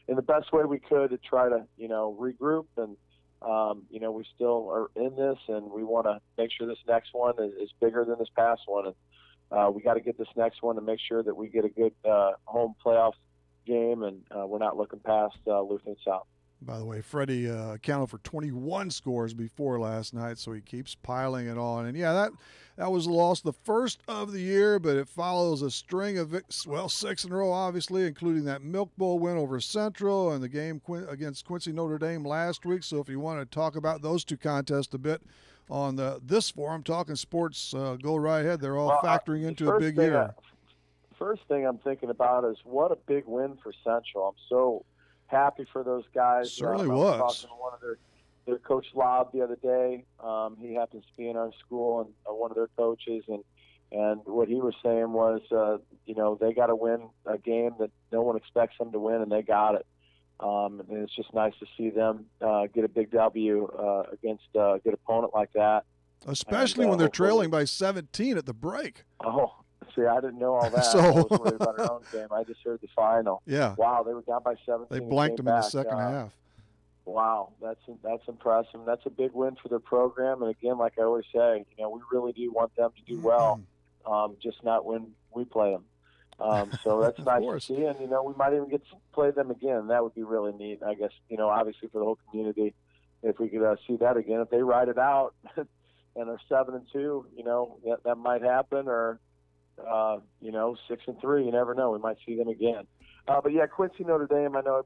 S3: in the best way we could to try to regroup. And we still are in this, and we want to make sure this next one is bigger than this past one. And we got to get this next one to make sure that we get a good home playoff game, and we're not looking past Lutheran South.
S2: By the way, Freddie accounted for 21 scores before last night, so he keeps piling it on. And, yeah, that was a loss, the first of the year, but it follows a string of, 6 in a row, obviously, including that Milk Bowl win over Central and the game against Quincy Notre Dame last week. So if you want to talk about those two contests a bit on this forum, Talking Sports, go right ahead. They're all factoring into a big year.
S3: First thing I'm thinking about is what a big win for Central. I'm so happy for those guys.
S2: Certainly
S3: I
S2: was.
S3: Talking to one of their coach Lob the other day. He happens to be in our school, and one of their coaches, and what he was saying was, they got to win a game that no one expects them to win, and they got it. And it's just nice to see them get a big W against a good opponent like that.
S2: Especially when they're trailing by 17 at the break.
S3: Oh, see, I didn't know all that.
S2: So,
S3: I wasn't worried about our own game. I just heard the final.
S2: Yeah.
S3: Wow, they were down by 17.
S2: They blanked them in the second half.
S3: Wow, that's impressive. That's a big win for their program. And again, like I always say, we really do want them to do well, just not when we play them. So that's nice to see. And we might even get to play them again. That would be really neat. I guess obviously for the whole community, if we could see that again. If they ride it out and are 7-2, that might happen. Or 6-3. You never know. We might see them again. But yeah, Quincy Notre Dame. I know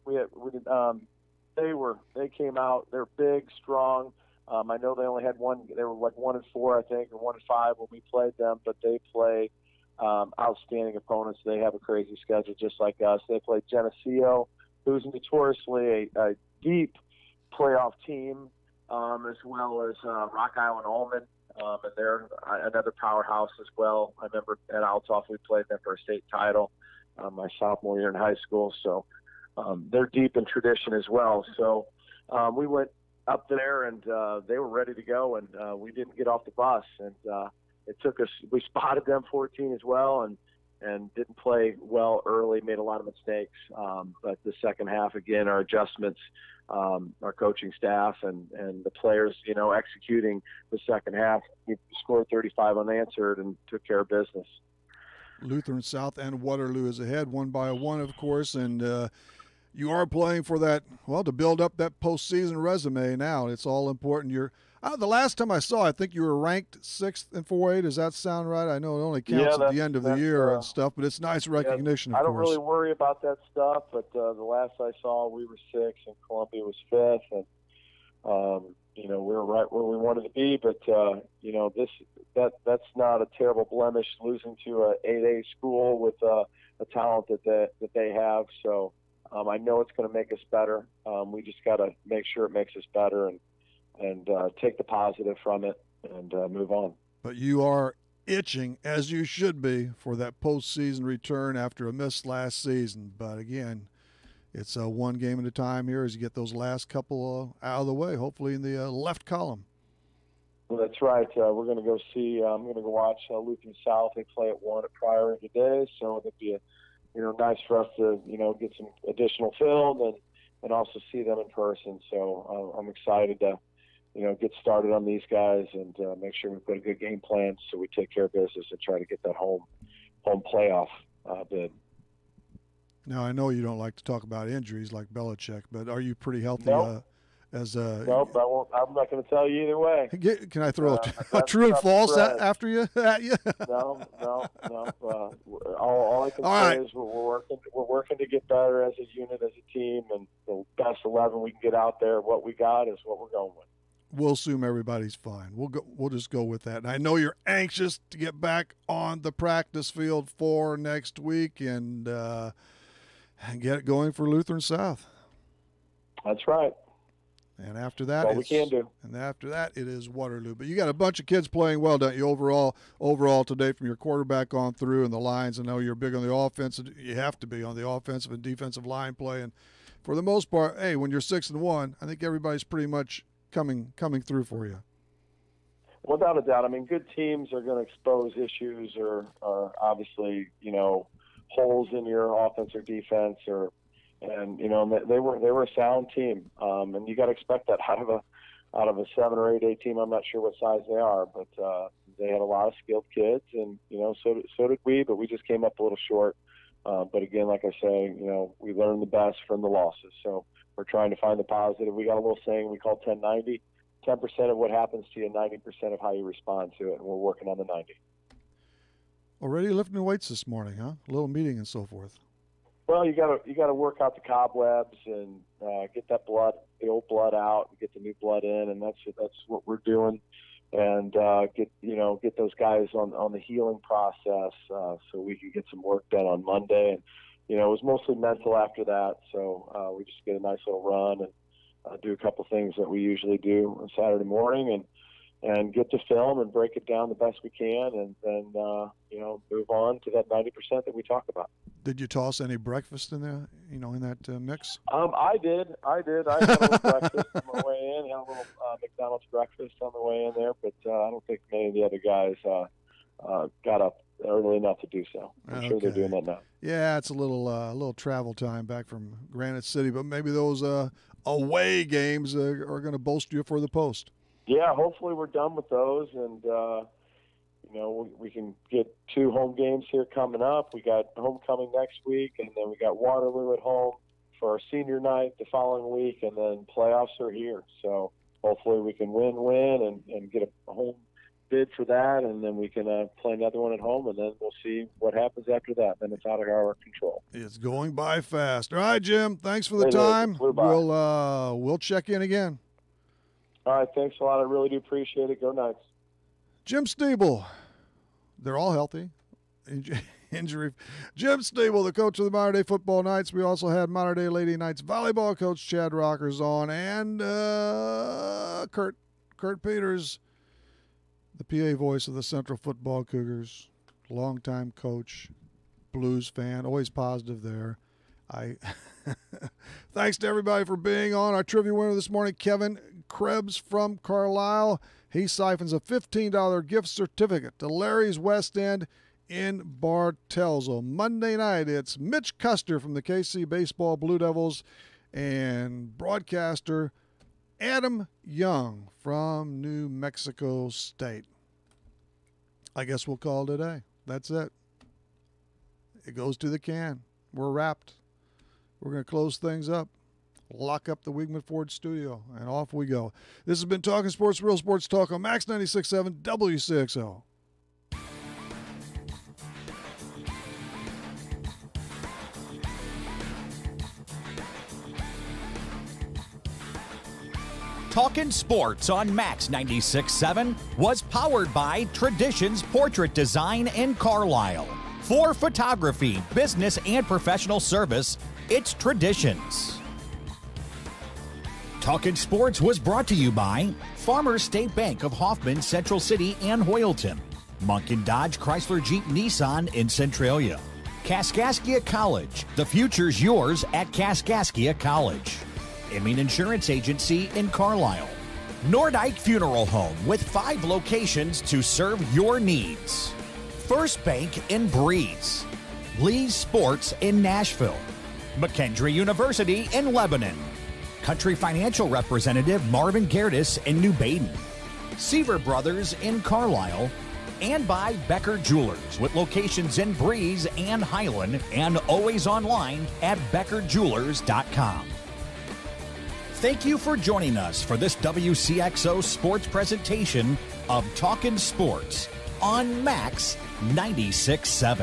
S3: they came out. They're big, strong. I know they only had one. They were like 1-4, I think, or 1-5 when we played them. But they play outstanding opponents. They have a crazy schedule just like us. They play Geneseo, who's notoriously a deep playoff team, as well as Rock Island Allman. And they're another powerhouse as well. I remember at Althoff we played them for a state title my sophomore year in high school. So they're deep in tradition as well. So we went up there, and they were ready to go, and we didn't get off the bus. And it took us – we spotted them 14 as well, and didn't play well early, made a lot of mistakes. But the second half, again, our adjustments, our coaching staff and the players, executing the second half, we scored 35 unanswered and took care of business.
S2: Lutheran South and Waterloo is ahead, 1-1, of course, and you are playing for that, to build up that postseason resume now. It's all important. The last time I saw, I think you were ranked 6th in 4A. Does that sound right? I know it only counts at the end of the year and stuff, but it's nice recognition, of course.
S3: I don't really worry about that stuff, but the last I saw, we were 6th and Columbia was 5th, and we were right where we wanted to be. But that's not a terrible blemish, losing to a 8A school with a talent that they have. So I know it's going to make us better. We just got to make sure it makes us better and take the positive from it and move on.
S2: But you are itching, as you should be, for that postseason return after a miss last season. But again, it's one game at a time here as you get those last couple out of the way, hopefully in the left column.
S3: Well, that's right. We're going to go see. I'm going to go watch Lutheran South. They play at 1 at Priory today, so it'll be nice for us to get some additional film and also see them in person. So I'm excited to get started on these guys and make sure we put a good game plan so we take care of business and try to get that home playoff bid.
S2: Now, I know you don't like to talk about injuries like Belichick, but are you pretty healthy?
S3: Nope. Nope, I won't. I'm not going to tell you either way.
S2: Can I throw a true and false at you?
S3: No. All I can say is we're working to get better as a unit, as a team, and the best 11 we can get out there. What we got is what we're going with.
S2: We'll assume everybody's fine. We'll just go with that. And I know you're anxious to get back on the practice field for next week and get it going for Lutheran South.
S3: That's right.
S2: And after that,
S3: what we can do.
S2: And after that, it is Waterloo. But you got a bunch of kids playing well, don't you? Overall today, from your quarterback on through and the lines. I know you're big on the offense. You have to be on the offensive and defensive line play. And for the most part, hey, when you're 6-1, I think everybody's pretty much coming through for you.
S3: Without a doubt. I mean, good teams are going to expose issues or obviously, holes in your offense or defense and they were a sound team. And you got to expect that out of a 7 or 8A team. I'm not sure what size they are, but they had a lot of skilled kids and, so did we, but we just came up a little short. But again, like I say, we learned the best from the losses. So we're trying to find the positive. We got a little saying we call 10-90. 10% of what happens to you, 90% of how you respond to it, and we're working on the 90.
S2: Already lifting weights this morning, huh? A little meeting and so forth.
S3: Well, you got to work out the cobwebs and get the old blood out, and get the new blood in, and that's what we're doing. And get those guys on the healing process so we can get some work done on Monday. And it was mostly mental after that, so we just get a nice little run and do a couple things that we usually do on Saturday morning, and get to film and break it down the best we can, and then move on to that 90% that we talk about.
S2: Did you toss any breakfast in there? In that mix?
S3: I did. I had a little breakfast on my way in. Had a little McDonald's breakfast on the way in there, but I don't think many of the other guys got up early enough to do so. I'm sure they're doing that now.
S2: Yeah, it's a little travel time back from Granite City, but maybe those away games are going to bolster you for the post.
S3: Yeah, hopefully we're done with those, and we can get 2 home games here coming up. We got homecoming next week, and then we got Waterloo at home for our senior night the following week, and then playoffs are here. So hopefully we can win and get a home bid for that, and then we can play another one at home, and then we'll see what happens after that. Then it's out of our control.
S2: It's going by fast. All right, Jim, thanks for the time. We'll check in again.
S3: All right, thanks a lot. I really do appreciate it. Go Knights.
S2: Jim Stiebel. They're all healthy. Injury. Jim Stiebel, the coach of the Modern Day Football Knights. We also had Modern Day Lady Knights volleyball coach Chad Rockers on, and Kurt Peters, the PA voice of the Central Football Cougars, longtime coach, Blues fan, always positive there. Thanks to everybody for being on. Our trivia winner this morning, Kevin Krebs from Carlisle. He siphons a $15 gift certificate to Larry's West End in Bartelso. Monday night, it's Mitch Custer from the KC Baseball Blue Devils and broadcaster Adam Young from New Mexico State. I guess we'll call it a day. That's it. It goes to the can. We're wrapped. We're going to close things up. lock up the Wigman Ford studio, and off we go. This has been Talking Sports, Real Sports Talk on Max 96.7 WCXO.
S1: Talkin' Sports on Max 96.7 was powered by Traditions Portrait Design in Carlisle. For photography, business, and professional service, it's Traditions. Talkin' Sports was brought to you by Farmers State Bank of Hoffman, Central City, and Hoyleton. Munkin Dodge Chrysler Jeep Nissan in Centralia. Kaskaskia College. The future's yours at Kaskaskia College. Emin Insurance Agency in Carlisle. Nordike Funeral Home with 5 locations to serve your needs. First Bank in Breeze. Lee's Sports in Nashville. McKendree University in Lebanon. Country Financial Representative Marvin Gerdes in New Baden. Seaver Brothers in Carlisle. And by Becker Jewelers with locations in Breeze and Highland and always online at beckerjewelers.com. Thank you for joining us for this WCXO sports presentation of Talkin' Sports on Max 96.7.